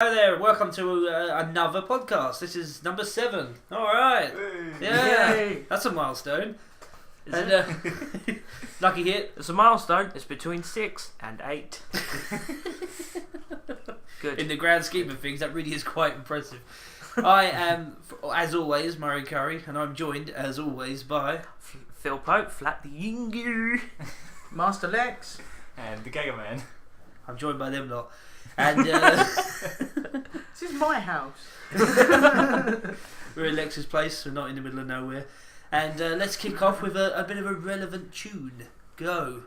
Hello there, welcome to another podcast. This is number 7. Alright. Yeah, Yay. that's a milestone. Is And it? lucky hit. It's a milestone. It's between 6 and 8. Good. In the grand scheme of things, that really is quite impressive. I am, as always, Murray Curry, and I'm joined, as always, by... Phil Pope, Flat the Yinger, Master Lex, and the Gaga Man. I'm joined by them lot. And this is my house. we're in Lex's place, we're not in the middle of nowhere. And let's kick off with a bit of a relevant tune. Go.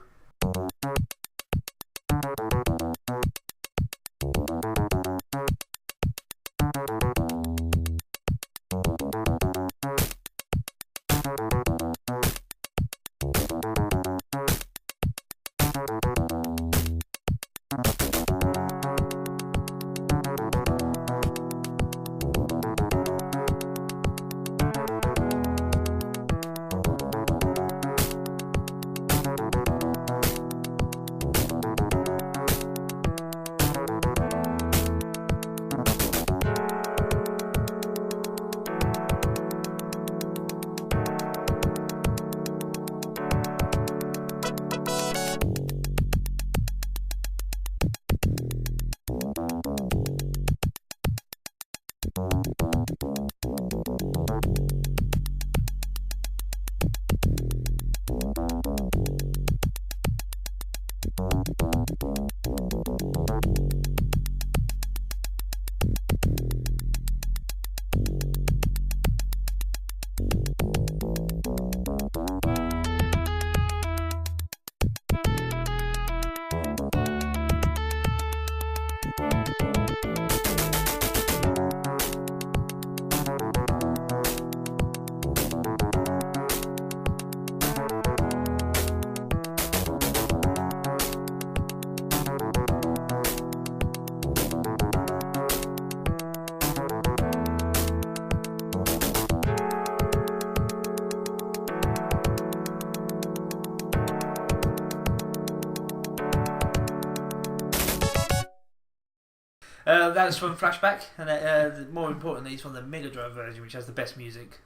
That's from Flashback, and more importantly, it's from the Mega Drive version, which has the best music.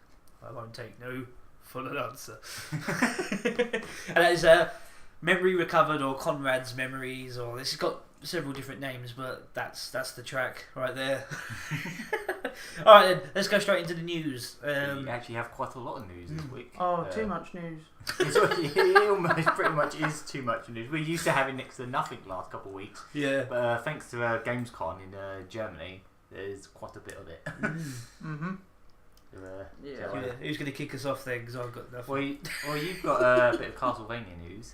I won't take no for an answer. And that is Memory Recovered, or Conrad's Memories, or this has got several different names, but that's the track right there. Alright then, let's go straight into the news. We actually have quite a lot of news this week. Oh, too much news. It almost pretty much is too much news. We used to have it next to nothing last couple of weeks. Yeah. But thanks to Gamescom in Germany, there's quite a bit of it. Mm-hmm. Yeah. Who's going to kick us off then? Because I've got nothing. Well, you've got a bit of Castlevania news.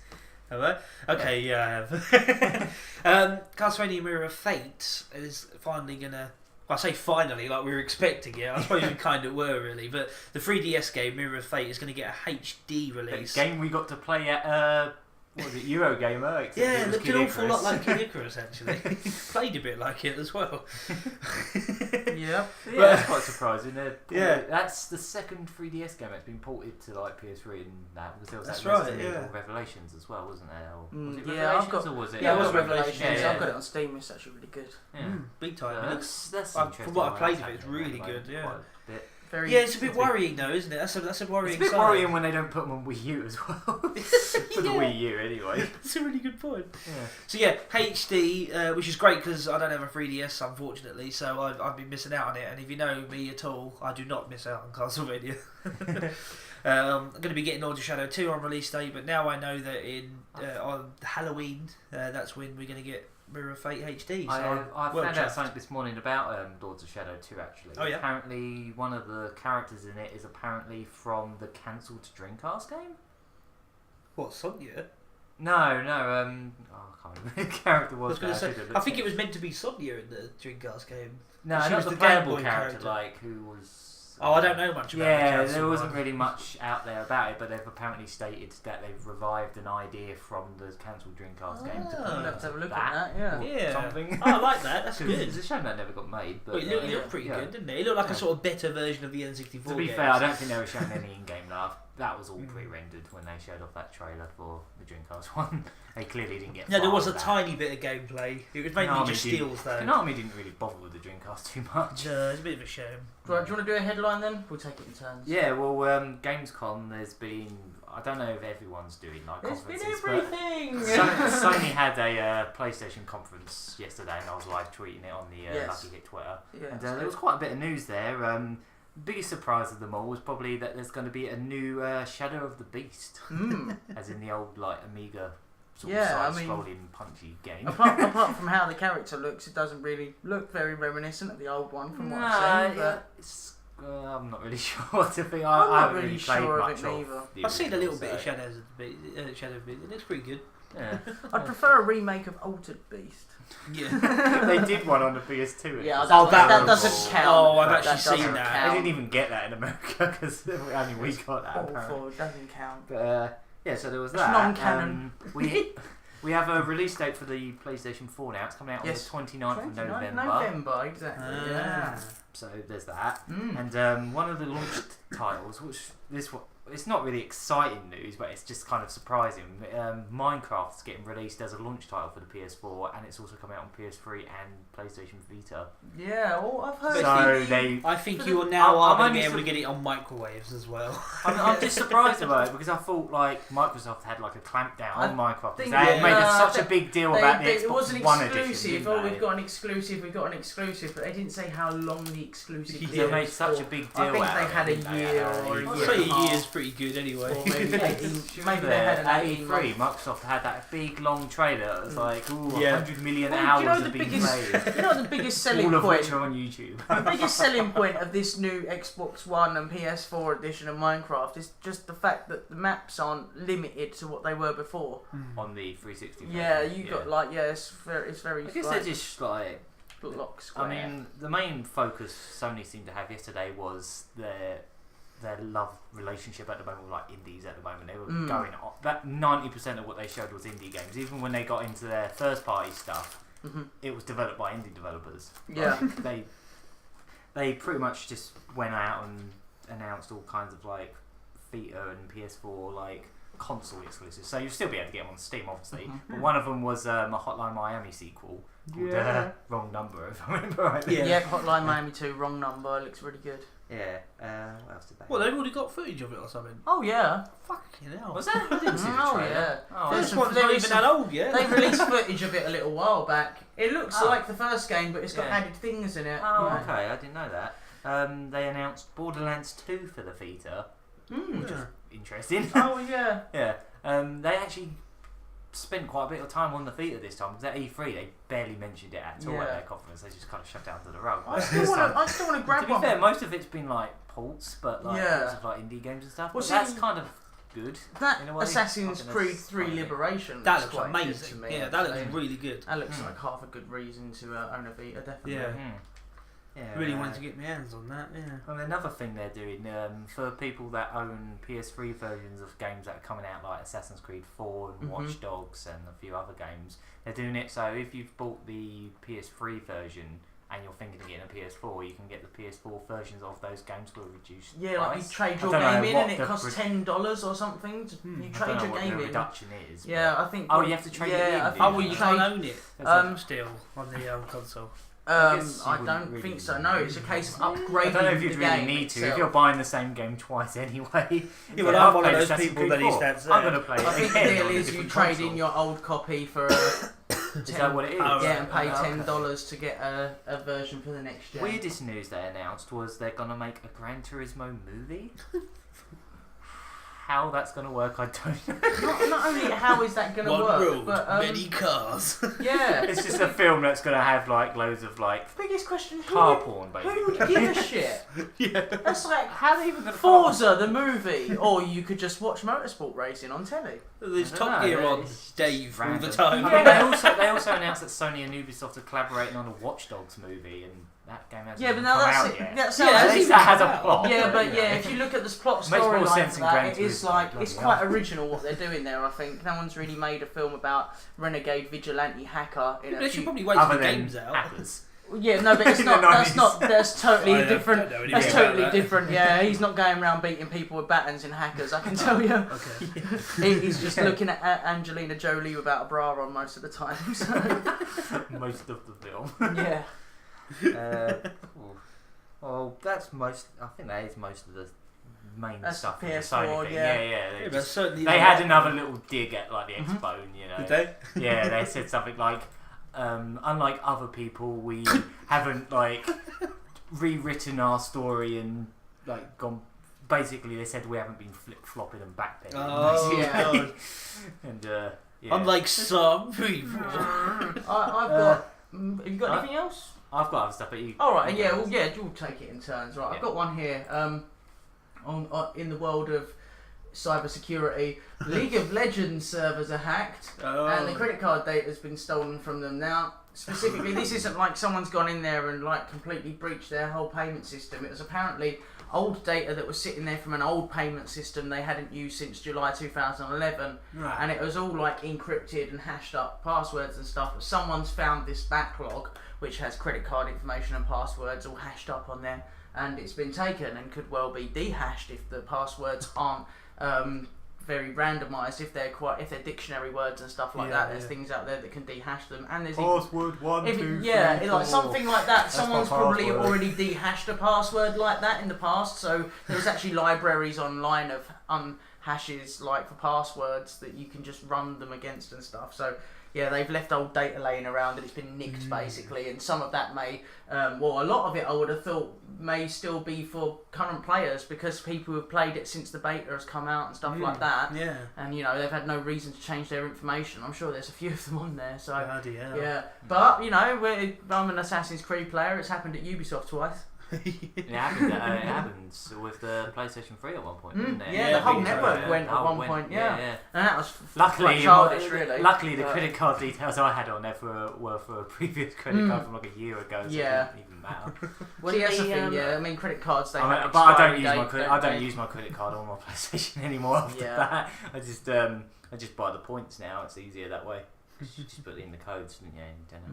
Have I? Okay, yeah, I have. Castlevania Mirror of Fate is finally going to... Well, I say finally, like we were expecting it. I suppose we kind of were, really. But the 3DS game, Mirror of Fate, is going to get a HD release. The game we got to play at... what was it, Eurogamer? Yeah, looked an awful lot like Kid Icarus, actually. Played a bit like it as well. Yeah. Yeah, that's quite surprising. Yeah. That's the second 3DS game that's been ported to like PS3 and that. Because there was That's that right, Resident Evil yeah. Revelations as well, wasn't there? Or was it Yeah, Revelations I've got- or was it? Yeah, it was Yeah, Revelations. yeah. I've got it on Steam. It's actually really good. Yeah. Big time. Yeah, It looks- that's from interesting. what I how played that's of it, it's happening really at the good, moment, yeah. quite a bit. Very. Yeah, it's a bit worrying though, isn't it? That's a worrying It's a bit sign. worrying when they don't put them on Wii U as well. For the Yeah. Wii U anyway. That's a really good point. Yeah. So yeah, HD, which is great because I don't have a 3DS, unfortunately, so I've been missing out on it. And if you know me at all, I do not miss out on Castlevania. I'm going to be getting Lords of Shadow 2 on release date, but now I know that on Halloween, that's when we're going to get Mirror of Fate HD. So I well found out chuffed. something this morning about Lords of Shadow 2 actually. Oh, yeah? Apparently one of the characters in it is apparently from the cancelled Dreamcast game? What, Sonya? No, I can't remember who the character was. I think it was meant to be Sonya in the Dreamcast game. No, she not was the the Game playable Boy character, character. like who was Oh, I don't know much about the Yeah, council there wasn't one. really much out there about it, but they've apparently stated that they've revived an idea from the cancelled Dreamcast game to Oh. put We'll have to have a look that at that, yeah. or Yeah. something. Oh, I like that. That's 'Cause good. It's a shame that never got made. But Well, it looked pretty yeah. good, didn't it? It looked like Yeah. a sort of better version of the N64 To be games. fair, I don't think they were showing any in-game love. That was all Mm. pre-rendered when they showed off that trailer for the Dreamcast one. They clearly didn't get. No, there far was a with that. tiny bit of gameplay. It was mainly Konami just didn't- steals, though. Konami didn't really bother with the Dreamcast too much. It's a bit of a shame. Right, do you want to do a headline then? We'll take it in turns. Yeah, well, Gamescom, there's been. I don't know if everyone's doing like It's been conferences, but everything! Sony had a PlayStation conference yesterday, and I was live tweeting it on the Yes. Lucky Hit Twitter. Yeah, And it's there good. was quite a bit of news there. Biggest surprise of them all was probably that there's going to be a new Shadow of the Beast, Mm. as in the old like Amiga sort Yeah, of I mean- side-scrolling punchy game. apart from how the character looks, it doesn't really look very reminiscent of the old one from what I've seen. But It's, I'm not really sure what to think. I'm I not haven't really really played sure of much it neither. the I've seen a little original, bit of so- Shadows of the Beast. Shadow of the Beast. It looks pretty good. Yeah. I'd prefer a remake of Altered Beast. Yeah. They did one on the PS2. Yeah, It was that, Oh, that that one. doesn't count. Oh, I've That actually seen doesn't that. They count. didn't even get that in America because only we got that. apparently. Awful, it doesn't count. But yeah, so there was It's that. non-canon. We have a release date for the PlayStation 4 now. It's coming out Yes. on the 29th of 29th November. November, exactly. Ah. Yeah. So there's that. Mm. And one of the launch titles, which it's not really exciting news, but it's just kind of surprising. Minecraft's getting released as a launch title for the PS4, and it's also coming out on PS3 and PlayStation Vita. Yeah, well, I've heard. So they, I think you are now I'm going to only be able to sur- get it on microwaves as well. I'm just surprised about it because I thought like Microsoft had like a clamp down on Minecraft. think They had they- made uh, such a big deal about the it was Xbox an One edition. exclusive. didn't Oh, they? we've got an exclusive, but they didn't say how long the exclusive They was made such for. a big deal I think out they of it, had a didn't they? year Yeah, or a yeah. I'd year say and a a half. year's pretty good anyway. Or maybe 18, maybe they had an at 18 E3, month. Microsoft had that big long trailer. It was like, ooh, Yeah. 100 million Well, hours do you know have the been biggest, played. you know the biggest selling All of point? which are on YouTube. The biggest selling point of this new Xbox One and PS4 edition of Minecraft is just the fact that the maps aren't limited to what they were before. on the 360. Yeah, version, you got like it's very I guess like, they're just like. block square. I mean, the main focus Sony seemed to have yesterday was their love relationship at the moment with like indies at the moment. They were going on that 90% of what they showed was indie games. Even when they got into their first party stuff, it was developed by indie developers. Yeah. Like, they pretty much just went out and announced all kinds of like Vita and PS4 like console exclusives. So you'll still be able to get them on Steam, obviously. But one of them was a Hotline Miami sequel called Wrong Number, if I remember rightly. Yeah. Yeah, Hotline Miami 2, wrong number, looks really good. Yeah. What else did they? Well, they've already got footage of it or something. Oh yeah. Fucking hell. Was that? I didn't see the Oh trailer. yeah. Oh, There's This some- one's there not is even some- that old yet. They released footage of it a little while back. It looks Oh. like the first game, but it's got Yeah. added things in it. Oh, you know. okay. I didn't know that. They announced Borderlands 2 for the Vita, which is interesting. Oh yeah. Yeah. They actually spent quite a bit of time on the Vita this time because at E3 they barely mentioned it at all at Yeah. their conference. They just kind of shut it under the rug. I But still this want time- to. I still want to grab to be one. fair, most of it's been like ports, but like Yeah. lots of like indie games and stuff. Well, But see, that's kind of good. That in a way. Assassin's I think Creed that's 3 quite good. Liberation. That looks quite good amazing. to me, Yeah, that looks actually. really good. That looks Mm. like half a good reason to own a Vita, definitely. Yeah. Yeah, Really wanted to get my hands on that. Yeah. And another thing they're doing for people that own PS3 versions of games that are coming out, like Assassin's Creed 4 and Watch Dogs and a few other games, they're doing it so if you've bought the PS3 version and you're thinking of getting a PS4, you can get the PS4 versions of those games for a reduced Yeah, like you price. trade I your don't know game in what and it the costs $10 or something. You I don't trade know your what game the in. reduction is. Yeah, I think. Oh, you have to trade it in, I do think Oh, well, you trade- can't own it Um, still on the console. I guess you I wouldn't don't really think so. No, it's a case of upgrading I don't know if you'd the really game need to. itself. If you're buying the same game twice anyway. Yeah, well, I've I'm one of played those Assassin's people Creed that is 4. that I'm going to play it I think the again deal on a is you different trade console. in your old copy for Is that what it is? Oh, yeah, and pay Oh, okay. $10 to get a version for the next gen. Weirdest news they announced was they're going to make a Gran Turismo movie. How that's going to work, I don't know. Not only how is that going to One work, road, but many cars. yeah. It's just a film that's going to have like loads of like Biggest question: car porn, who would basically. give a shit? Yeah. That's like How are they even going to Forza the movie, or you could just watch motorsport racing on telly. There's I Top don't know, Gear on it's Dave all random. the time. I mean, they also announced that Sony and Ubisoft are collaborating on a Watch Dogs movie, and that game hasn't Yeah, but even now come that's out it. yet. That Yeah, sounds. At least that has a out. plot. Yeah, but you yeah, know. if you look at the plot Makes more storyline sense for in that, Gran it is Turismo, like bloody it's hell. quite original what they're doing there. I think no one's really made a film about renegade vigilante hacker in They a should few. probably wait till Other the than game's out. hackers. Yeah, no, but it's In the not. That's 90s. not. That's totally I different. don't know That's anything about totally that. different. Yeah, he's not going around beating people with batons in hackers. I can tell you. Okay. He's just looking at Angelina Jolie without a bra on most of the time. So, Most of the film. yeah. Well, that's most. I think that is most of the main That's stuff. the from the PS4, Sony thing. yeah. Yeah. Yeah, They, but just, certainly they had another little dig at like the X-Bone, you know. Did they? Yeah, they said something like, unlike other people, we haven't like rewritten our story and like gone. Basically, they said we haven't been flip flopping and backpedaling. Oh, Yeah. God. And yeah. Unlike some people. I've got. Have you got anything else? I've got other stuff, but you. All right. you Yeah. go Well, first. yeah. We'll take it in turns. Right. I've Yeah. got one here. On in the world of cybersecurity, League of Legends servers are hacked. And the credit card data has been stolen from them. Now, specifically, this isn't like someone's gone in there and like completely breached their whole payment system. It was apparently old data that was sitting there from an old payment system they hadn't used since July 2011, Right. and it was all like encrypted and hashed up passwords and stuff. But someone's found this backlog which has credit card information and passwords all hashed up on there, and it's been taken and could well be dehashed if the passwords aren't very randomised, if they're dictionary words and stuff like that. There's things out there that can dehash them, and there's Password 1, if 2, it, yeah, 3, like 4. something like that. That's Someone's my probably password. already dehashed a password like that in the past. So there's actually libraries online of unhashes like for passwords that you can just run them against and stuff. So yeah, they've left old data laying around and it's been nicked basically, and some of that may, well, a lot of it I would have thought may still be for current players because people who've played it since the beta has come out and stuff like that. Yeah. And you know they've had no reason to change their information. I'm sure there's a few of them on there. So Bloody hell. yeah, but you know, I'm an Assassin's Creed player. It's happened at Ubisoft twice. It happens with the PlayStation 3 at one point, didn't it? Yeah, the whole big network time. went The at whole one point. Yeah, yeah. and that was Luckily, quite childish, really. Luckily, the But- credit card details I had on there were for a previous credit card from like a year ago, so Yeah. it didn't even matter. See, that's the thing. Yeah, I mean, credit cards they I have mean, but I don't expiry use my date, credit. don't I don't they? use my credit card on my PlayStation anymore. After Yeah. that, I just buy the points now. It's easier that way. Just put in the codes, and yeah, you don't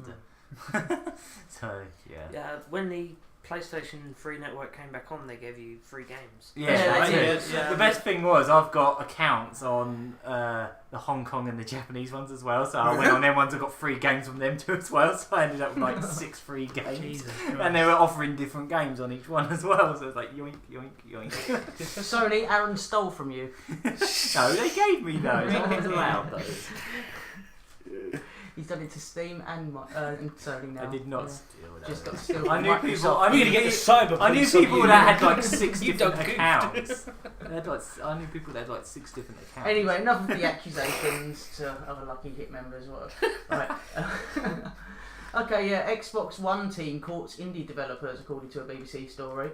have to. So yeah. Yeah, when the PlayStation 3 network came back on, they gave you free games. Yeah, Yeah, right. they did. Yeah. The best thing was I've got accounts on the Hong Kong and the Japanese ones as well, so I went on them ones. I got free games from them too as well, so I ended up with like 6 free games. Jesus And they were offering different games on each one as well, so it was like yoink, yoink, yoink. Sony, Aaron stole from you. No, they gave me those. I was allowed those. He's done it to Steam and Sony now. I did not Yeah. steal those. Just got steal I from knew Microsoft. people. I'm going to get the cyber I knew police on people you. that had like 6 You different done goofed. accounts. I knew people that had like 6 different accounts. Anyway, enough of the accusations to other lucky hit members. Right. Okay, yeah, Xbox One team courts indie developers, according to a BBC story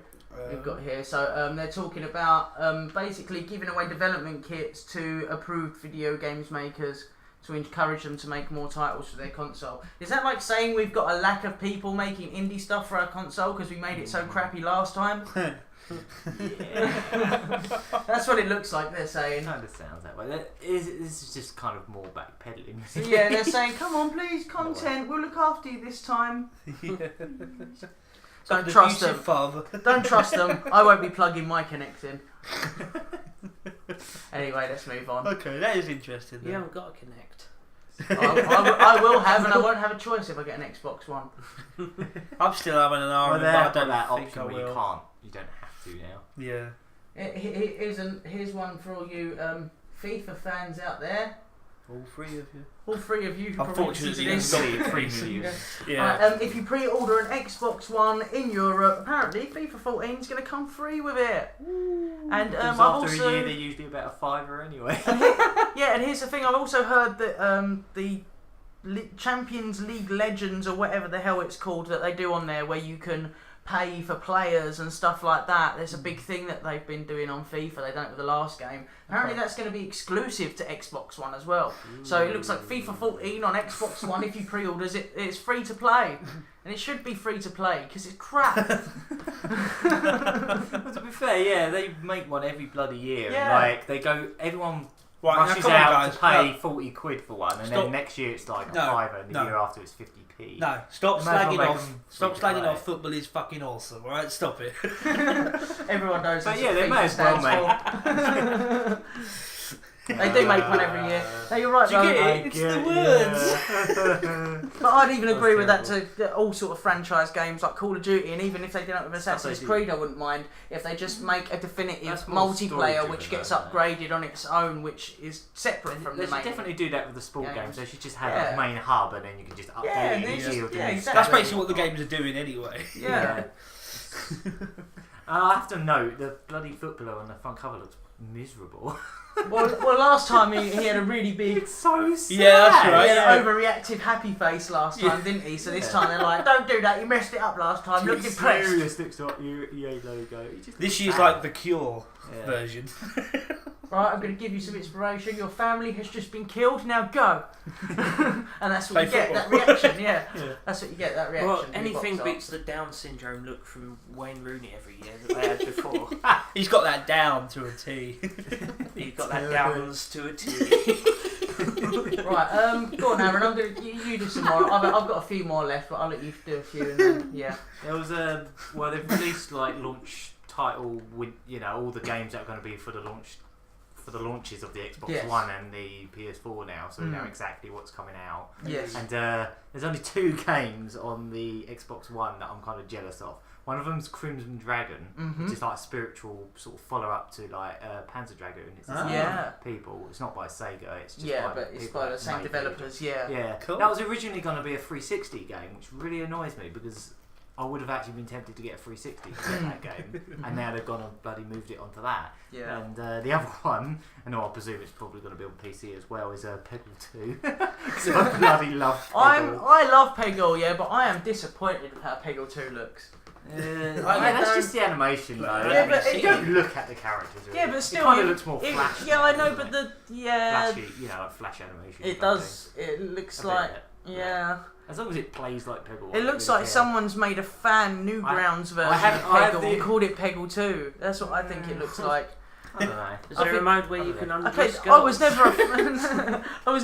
we've got here. So they're talking about basically giving away development kits to approved video games makers to encourage them to make more titles for their console. Is that like saying we've got a lack of people making indie stuff for our console because we made it so crappy last time? That's what it looks like they're saying. It kind of sounds that way. This is just kind of more backpedaling. Yeah, they're saying, come on, please, content, we'll look after you this time. Don't trust them. Father. Don't trust them. I won't be plugging my Kinect in. Anyway, let's move on. Okay, that is interesting. You Then. haven't got a Connect. I will have, and I won't have a choice if I get an Xbox One. I'm still having an arm, Well, but they I have got don't that think option I where you will. can't. You don't have to now. Yeah. Here's one for all you FIFA fans out there. All 3 of you. All 3 of you who probably listen to Unfortunately, this. you've Free million. Yeah. If you pre-order an Xbox One in Europe, apparently FIFA 14 is going to come free with it. And Because I've after also a year, they're usually about a $5 anyway. yeah, and here's the thing. I've also heard that the Champions League Legends or whatever the hell it's called that they do on there, where you can pay for players and stuff like that. There's a big thing that they've been doing on FIFA. They done it with the last game. Apparently that's going to be exclusive to Xbox One as well. So it looks like FIFA 14 on Xbox One, if you pre-orders it, it's free to play. And it should be free to play because it's crap. Well, to be fair, yeah, they make one every bloody year. Yeah. And, like, they go, everyone Right, rushes now come on, out guys. to pay No. 40 quid for one, and Stop. then next year it's like a No, fiver, and the no. year after it's 50p. No, stop Might as well slagging make off. them Stop free to slagging play. off. Football is fucking awesome. All right, stop it. Everyone knows But that's yeah, what they FIFA may as well, stands for. They do make one every year. No, you're right, Do you though. get it? It's the words. But I'd even That's agree with that terrible. to all sort of franchise games like Call of Duty, and even if they did it with Assassin's they do. Creed, I wouldn't mind if they just make a definitive That's more multiplayer story-driven, which gets though, isn't upgraded on its own, which is separate from They the should main. definitely do that with the sport games. games. They should just have Yeah. a main hub, and then you can just update Yeah, and it they easy just- with the yeah, new exactly. That's basically what the games are doing anyway. Yeah. I have to note the bloody footballer on the front cover looks miserable. Well, last time he had a really big, It's so sad. Yeah, that's right. he had Yeah. an overreactive happy face last time, didn't he? So this Yeah. time they're like, don't do that, you messed it up last time, look depressed. Serious next to your EA logo. It just This looks year's sad. like the Cure Yeah. version. Right, I'm going to give you some inspiration. Your family has just been killed, now go. And that's what Play you get, football. that reaction, yeah. Yeah. That's what you get, that reaction. Well, from the anything box art. beats the Down syndrome look from Wayne Rooney every year that they had before. He's got that down to a T. You've got that Downs to a T. Right, go on, Aaron. I'm gonna you do some more. I've got a few more left, but I'll let you do a few, and then yeah. There was a well, they've released like launch title with all the games that are going to be for the launches of the Xbox Yes. One and the PS4 now, so we know exactly what's coming out. Yes. And there's only 2 games on the Xbox One that I'm kind of jealous of. One of them's Crimson Dragon, which is like a spiritual sort of follow-up to like Panzer Dragoon. It's Ah. Yeah. people. It's not by Sega. It's just Yeah, by but the it's people by the that same make it. developers. Yeah. Yeah, Cool. that was originally going to be a 360 game, which really annoys me because I would have actually been tempted to get a 360 to get that game, and now they've gone and bloody moved it onto that. Yeah. And the other one, and I presume it's probably going to be on PC as well, is Peggle 2. So I bloody love Peggle. I love Peggle, yeah, but I am disappointed with how Peggle 2 looks. That's just the animation, though. Yeah, but you don't look at the characters. Really. Yeah, but still, it kind of looks more it- flashy. Yeah, I know, doesn't but it? the flashy, like flash animation. it does. It looks A bit, like yeah. As long as it plays like Peggle. It looks like someone's made a fan Newgrounds version of have Peggle the- and called it Peggle 2. That's what I think it looks like. I don't know. Is I there a think- mode where you I can don't Okay, undress I was girls?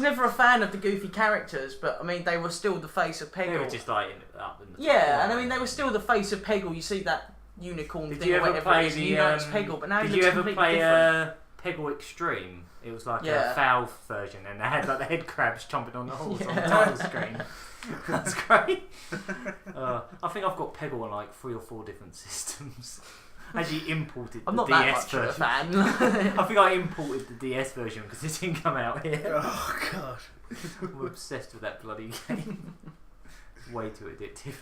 never a fan of the goofy characters, but I mean they were still the face of They were Peggle. just like up in the Yeah, and I mean they were still the face of Peggle. You see that unicorn Did thing you or ever whatever play it is, and the? you know it's Peggle, but now he Did looks you ever completely play different. Peggle Extreme? It was like Yeah. a Valve version, and they had like the head crabs chomping on the holes on the Yeah. title screen. That's great. I think I've got Peggle on like 3 or 4 different systems. Actually imported I'm the not that DS much of a version. fan. I think I imported the DS version because it didn't come out here. Oh god. I'm obsessed with that bloody game. Way too addictive.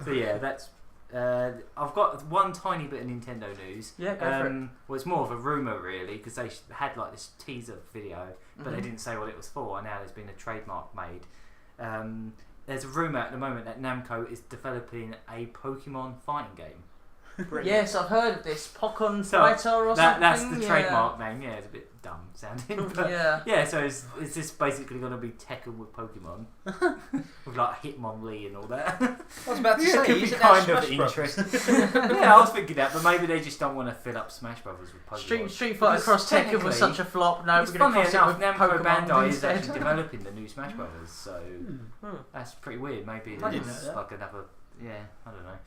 So yeah, that's. I've got one tiny bit of Nintendo news. Yeah, go for it. Well, it's more of a rumor really because they had like this teaser video, but they didn't say what it was for. And now there's been a trademark made. There's a rumor at the moment that Namco is developing a Pokemon fighting game. Brilliant. Yes, I've heard of this Pokemon So, Fighter or something. That's the yeah. trademark name. Yeah, it's a bit dumb sounding, but Yeah. so is this basically going to be Tekken with Pokemon? With like Hitmonlee and all that? I was about to Yeah, it say, could be isn't kind that of Smash Brothers? interesting. Yeah, I was thinking that, but maybe they just don't want to fill up Smash Brothers with Pokemon. Street Fighter Because Cross Tekken technically, was such a flop. No, it's we're going to funny cross it enough, with Namco Pokemon Bandai is instead. actually developing the new Smash Brothers, so that's pretty weird. Maybe I didn't it's know that. like another, I don't know.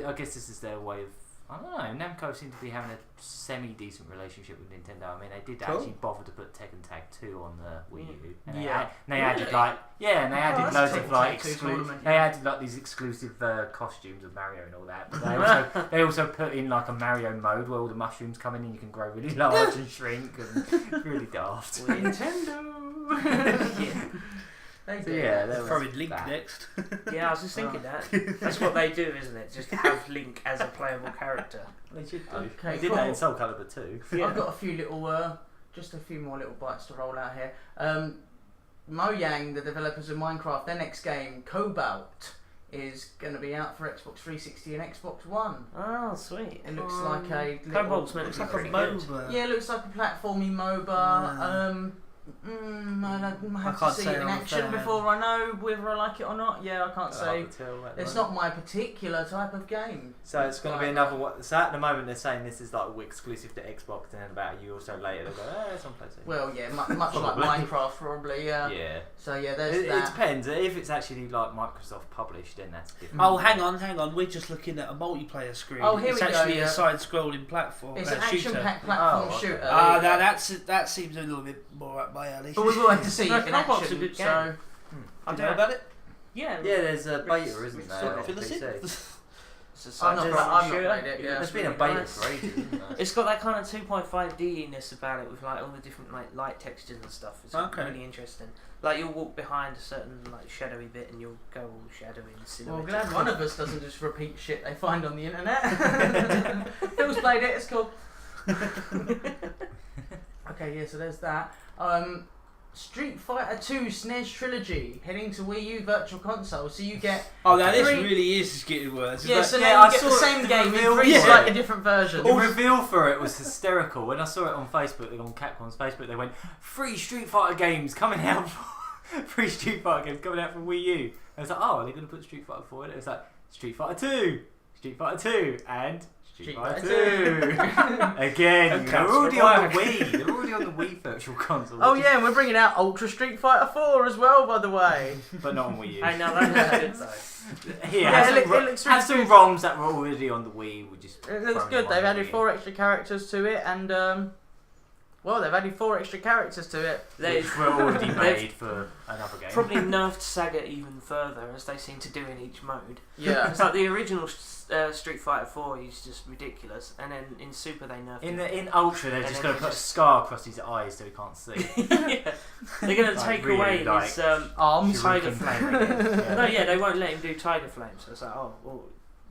I guess this is their way of, I don't know, Namco seem to be having a semi-decent relationship with Nintendo. I mean, they did Cool. actually bother to put Tekken Tag 2 on the Wii U. And Yeah. they added like, and they added that's loads Tekken of like, Tag 2 tournament, they yeah. added like these exclusive costumes of Mario and all that. But they also put in like a Mario mode where all the mushrooms come in and you can grow really large and shrink and really daft. Nintendo. Yeah. They So do. yeah, that was Throwing Link that. next. Yeah, I was just thinking that. That's what they do, isn't it? Just have Link as a playable character. They should do. Okay, They did that in cool. Soul Calibur too. I've got a few little, just a few more little bites to roll out here. Mojang, the developers of Minecraft, their next game, Cobalt, is going to be out for Xbox 360 and Xbox One. Oh, sweet. It looks like a Cobalt's meant Looks to be like a pretty good. MOBA. yeah, it looks like a platformy MOBA. Yeah. I have can't to see say it in I'm a action fan. before I know whether I like it or not. Yeah, I can't say. It's It's not my particular type of game. So it's going to be another one. So at the moment they're saying this is like exclusive to Xbox, and then about a year or so later they'll go, it's on PlayStation. Well, yeah, much like Probably. Minecraft, probably. Yeah. Yeah. So yeah, there's It that. depends. If it's actually like Microsoft published, then that's different. Oh, hang on. We're just looking at a multiplayer screen. Oh, here it's we go, actually yeah. a side-scrolling platform. It's an shooter. action-packed platform Oh, okay. shooter. Ah, there you now go. that seems a little bit more up my alley. But we will have to see No, it in Cobalt's action. a good game. So I know about it. Yeah. Yeah, there's a beta, isn't Rick's there? got on Fill us in. PC? It's a I've not side-scrolling played shooter. it. Yeah. There's been a really beta nice. for ages, isn't there? It's got that kind of 2.5D-ness about it with like all the different like light textures and stuff. It's Okay. really interesting. Like you'll walk behind a certain like shadowy bit and you'll go all shadowy and Well, silhouette. glad one of us doesn't just repeat shit they find on the internet. Phil's played it, it's cool. Okay, yeah, so there's that. Street Fighter 2 SNES Trilogy heading to Wii U Virtual Console, so you get Oh, now this Three- really is getting worse. It's yeah, like- so yeah, now I you get the saw same the game in reveal 3 for it. slightly different versions. The reveal for it was hysterical. When I saw it on Facebook, on Capcom's Facebook, they went, free Street Fighter games coming out free Street Fighter games coming out for Wii U. I was like, oh, are they going to put Street Fighter 4 in it? It was like, Street Fighter 2, Street Fighter 2, and Street Fighter 2. Again, Okay, they're so already why- on the Wii. They're already on the Wii Virtual Console. Oh which is- yeah, and we're bringing out Ultra Street Fighter 4 as well, by the way. But not on Wii U. I know that looks good though. Here, Yeah, have it some, looks have really some ROMs that were already on the Wii. We just It looks thrown good. them They've on the added Wii. 4 extra characters to it, and well, they've added 4 extra characters to it. Which were already made for another game. Probably nerfed Saga even further as they seem to do in each mode. Yeah. It's like the original Street Fighter 4 is just ridiculous, and then in Super they nerfed it. In Ultra, they're And just then going to they put a just- scar across his eyes so he can't see. Yeah. They're going to Like, take really, away like, his Arms. Tiger Shuriken Flame. again. No, yeah, they won't let him do Tiger Flame, so it's like, oh, well,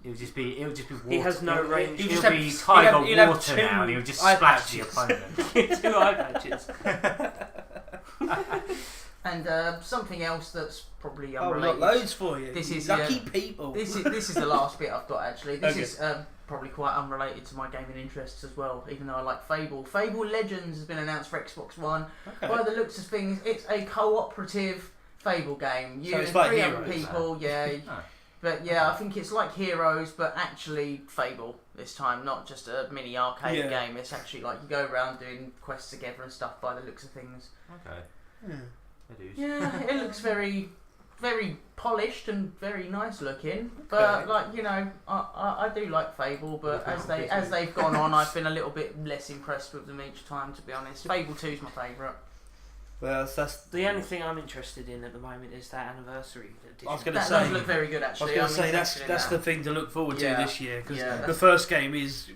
It'll just be water. He has no range. He'll He'll just be just Tiger have- he'll have Water two now, and he'll just eye splash the patches. opponent. 2 eye patches. And something else that's probably Oh, we've unrelated. got loads for you. This is, lucky people. This is the last bit I've got actually. This Okay. is probably quite unrelated to my gaming interests as well, even though I like Fable. Fable Legends has been announced for Xbox One. Okay. By the looks of things, it's a cooperative Fable game. You So it's and like 3 other Heroes, people, yeah. Oh. But yeah, I think it's like Heroes, but actually Fable this time, not just a mini arcade Yeah. game. It's actually like you go around doing quests together and stuff by the looks of things. Okay. Yeah. It is. Yeah, it looks very, very polished and very nice looking. But Okay. like you know, I do like Fable, but Okay. as they've gone on, I've been a little bit less impressed with them each time. To be honest, Fable 2 is my favourite. Well, that's The only thing I'm interested in at the moment is that anniversary edition. I was gonna That say- does look very good I was actually. going I'm to say that's interested in the that. thing to look forward to Yeah. this year because Yeah, the that's- first game is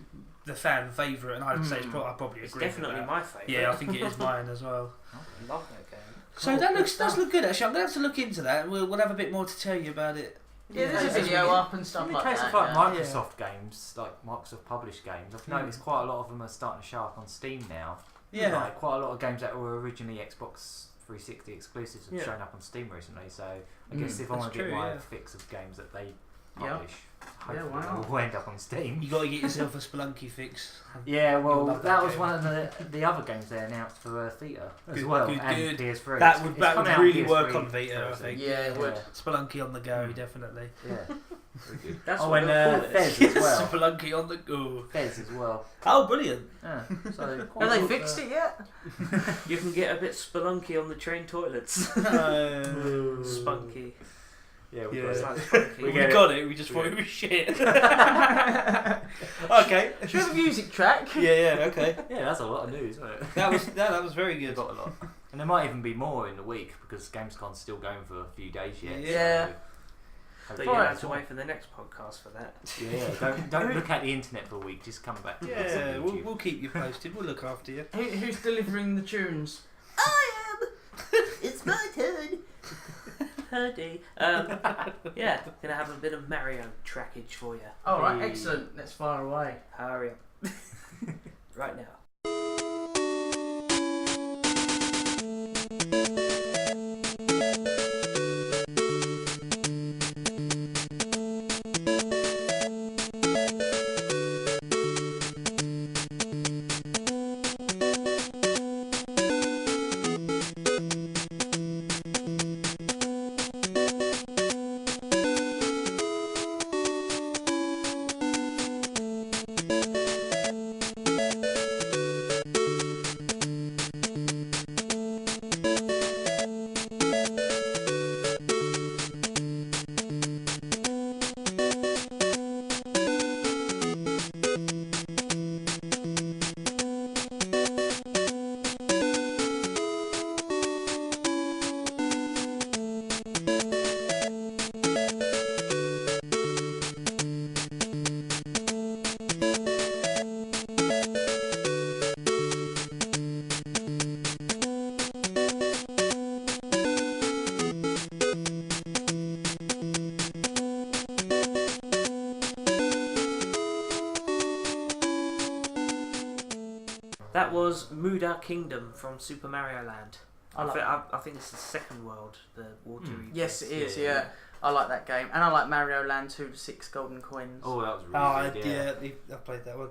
the fan favourite, and I'd say it's Mm. I probably It's agree with definitely that. my favourite. Yeah, I think it is mine as well. I love that game. So that does look good actually. I'm going to have to look into that. We'll have a bit more to tell you about it. Yeah, there's a as video we- up and stuff In the like case that. of like yeah. Microsoft games, like Microsoft published games, I've Hmm. noticed quite a lot of them are starting to show up on Steam now. Yeah. Like quite a lot of games that were originally Xbox 360 exclusives have Yeah. shown up on Steam recently. So I guess if I That's want to get true, my yeah. fix of games that they Yeah. publish, hopefully wow. they will end up on Steam. You got to get yourself a Spelunky fix. Yeah, well, You'll love that that was game. one of the other games they announced for Theta as Good, well, good, and good. PS3. That would It's come out on really PS3 work on Vita, I Thursday. think. Yeah, it would. Spelunky on the go, definitely. Yeah. Very good. That's Oh, what and they'll call it. Fez as well. Spelunky on the go. Fez as well. Oh, brilliant. Yeah. So Have they fixed it yet? You can get a bit spelunky on the train toilets. Spunky. Yeah, we Yeah. got It's it. like spunky. We get it. got it, we just thought it was shit. Okay. Should we have a music track? Yeah, okay. Yeah, that's a lot of news, isn't it? That was very We've good. got a lot. And there might even be more in the week because Gamescom's still going for a few days yet. Yeah. So So you'll Right. have to wait for the next podcast for that. yeah, don't look at the internet for a week. Just come back to us on Yeah, YouTube. we'll keep you posted. We'll look after you. Who's delivering the tunes? It's my turn. Purdy. Yeah, gonna have a bit of Mario trackage for you. Alright, Hey. excellent. Let's fire away. Hurry up. Right now. That was Muda Kingdom from Super Mario Land. I like I think it's the second world, the watery. Yes, it is. Yeah. Yeah. I like that game, and I like Mario Land 2: The 6 Golden Coins. Oh, that was really good. I played that one.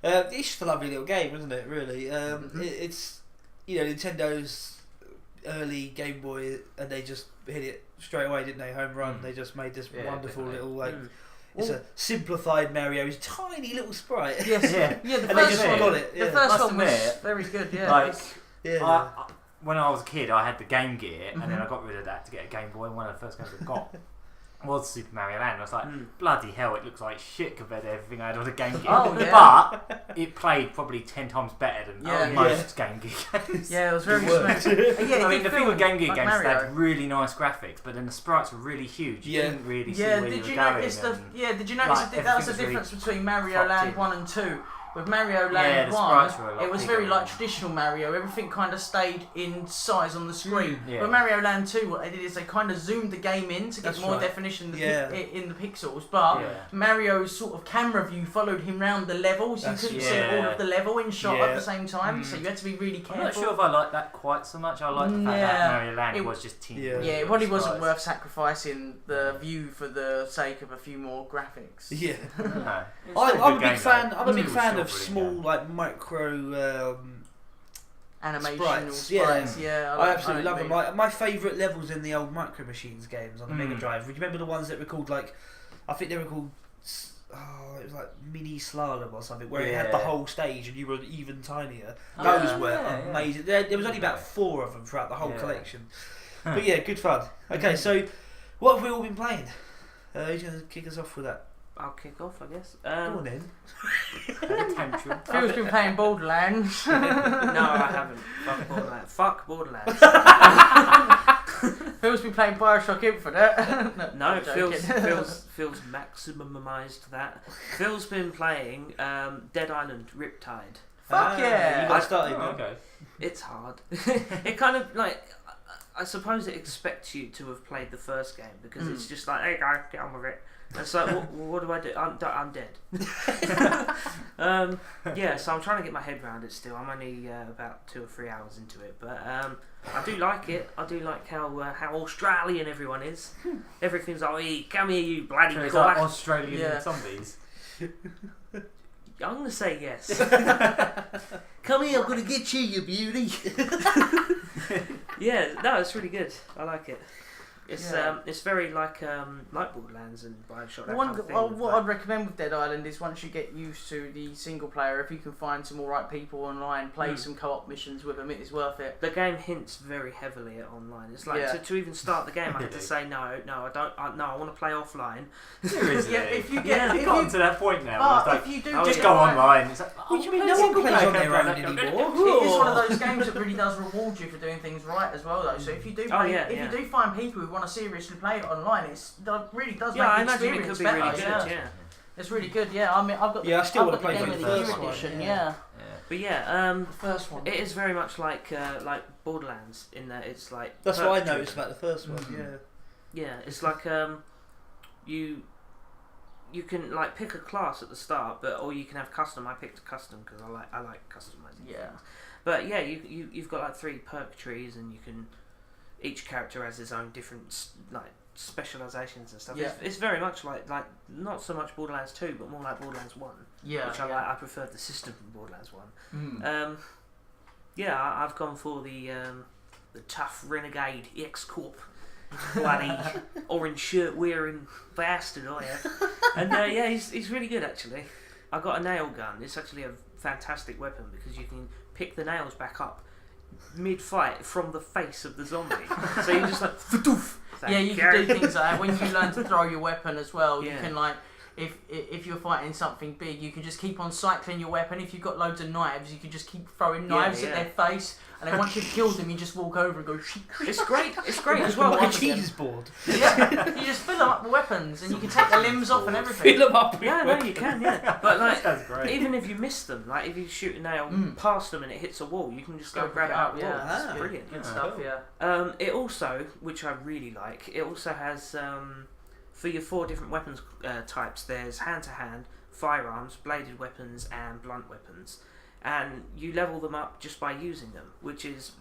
Yeah. It's just a lovely little game, isn't it? Really, it's Nintendo's early Game Boy, and they just hit it straight away, didn't they? Home run. They just made this wonderful little It's a simplified Mario. He's a tiny little sprite. Yes, Yeah. yeah. The And they first just one, got it. the Yeah. first Must one was admit, very good. Yeah, Like, Yeah. when I was a kid, I had the Game Gear, and then I got rid of that to get a Game Boy. And one of the first games I got was Super Mario Land. I was like, bloody hell, it looks like shit compared to everything I had on the Game Gear. Oh, yeah. But it played probably 10 times better than Yeah. most Game Gear games. yeah, it was very worked. smooth. Yeah, I mean, the thing with Game Gear like games, they Mario. had really nice graphics, but then the sprites were really huge. You Yeah. didn't really see Yeah, where you did were you going. notice the? and- Yeah, did you notice like, that was the everything was difference between Mario tucked Land in. 1 and 2? With Mario Yeah, Land the 1, sprites were a lot it was bigger. very like traditional Mario. Everything kind of stayed in size on the screen. Yeah. But Mario Land 2, what they did is they kind of zoomed the game in to get That's more right. definition Yeah. in the pixels. But Yeah. Mario's sort of camera view followed him round the levels. You That's- couldn't yeah. see all of the level in shot at Yeah. the same time, so you had to be really careful. I'm not sure if I like that quite so much. I like the fact Yeah. that Mario Land It- was just teeny. Yeah. Yeah, it probably wasn't sprites. worth sacrificing the view for the sake of a few more graphics. Yeah. No, it's I'm still a good big game, fan. though. I'm a big It was fan still of brilliant small, game. like micro Animation Sprites, or sprites, yeah. I absolutely know love what them. you mean. My favourite levels in the old Micro Machines games on the Mega Mm. Drive. Would you remember the ones that were called like? I think they were called. It was like Mini Slalom or something, where it had the Yeah. whole stage and you were even tinier. Oh, Those yeah. were Yeah, yeah. amazing. There was only about 4 of them throughout the whole Yeah. collection. But yeah, good fun. Okay, so what have we all been playing? Who's going to kick us off with that? I'll kick off, I guess. Go on then. Had a tantrum. Phil's been playing Borderlands. No, I haven't. Fuck Borderlands. Fuck Borderlands. Phil's been playing Bioshock Infinite. No, I'm joking. Phil's maximumised that. Phil's been playing Dead Island Riptide. Fuck yeah. You got started. Oh, man. okay. It's hard. It kind of like, I suppose it expects you to have played the first game because it's just like, hey guys, get on with it. And it's like, what do I do? I'm dead. Yeah, so I'm trying to get my head around it still. I'm only about 2 or 3 hours into it, but I do like it. I do like how Australian everyone is. Everything's like, hey, come here, you bloody So it's cock. like Australian Yeah. zombies. I'm gonna say yes. Come here, I'm gonna get you, you beauty. Yeah, no, it's really good. I like it. It's very like Borderlands and Bioshock. That kind of thing. What I'd recommend with Dead Island is once you get used to the single player, if you can find some alright people online, play some co-op missions with them, it is worth it. The game hints very heavily at online. It's like to even start the game, I had to say no, I don't. I want to play offline. Seriously. Yeah, if you Yeah, get, I've if gotten you, to that point now. but Where if you do, oh, just yeah. go online. It's like, What do you mean? play No one single plays player on their own campaign. anymore. It is one of those games that really does reward you for doing things right as well, though. So if you do, you do find people who want to seriously play it online, it really does Yeah, I make the imagine it experience could be better. really good. Yeah. Yeah. It's really good. Yeah, I mean, I've got. Yeah, I still I've wanna got the play game the with the first Year one, edition. yeah. But yeah, The first one. it is very much like Borderlands in that it's like. That's what I perk-driven. noticed about the first one. Mhm. Yeah, it's like you can like pick a class at the start, or you can have custom. I picked custom because I like customizing. Yeah. But yeah, you've got like 3 perk trees, and each character has his own different like specializations and stuff. Yeah. It's very much like not so much Borderlands 2, but more like Borderlands 1, Yeah. which I like. I preferred the system from Borderlands 1. Mm. Yeah, I've gone for the tough renegade ex-corp, bloody orange shirt wearing bastard I am. And yeah, he's really good actually. I got a nail gun. It's actually a fantastic weapon because you can pick the nails back up mid-fight from the face of the zombie. So you just like "Fadoof." Yeah, you can do things like that. When you learn to throw your weapon as well, you Yeah. can like, if you're fighting something big, you can just keep on cycling your weapon. If you've got loads of knives, you can just keep throwing knives at their face, and then once you've killed them, you just walk over and go. It's great. It's great as well. Like a Once again. cheese board. Yeah, you just fill them up with weapons, and you can take the limbs off and everything. Fill them up. Yeah, no, you can. Yeah, but like. That's great. Even if you miss them, like if you shoot a nail past them and it hits a wall, you can just go grab it out of the wall. Yeah, It's brilliant. Good stuff. Yeah. It also, which I really like, it also has for your 4 different weapons types. There's hand-to-hand, firearms, bladed weapons, and blunt weapons. and you level them up just by using them, which is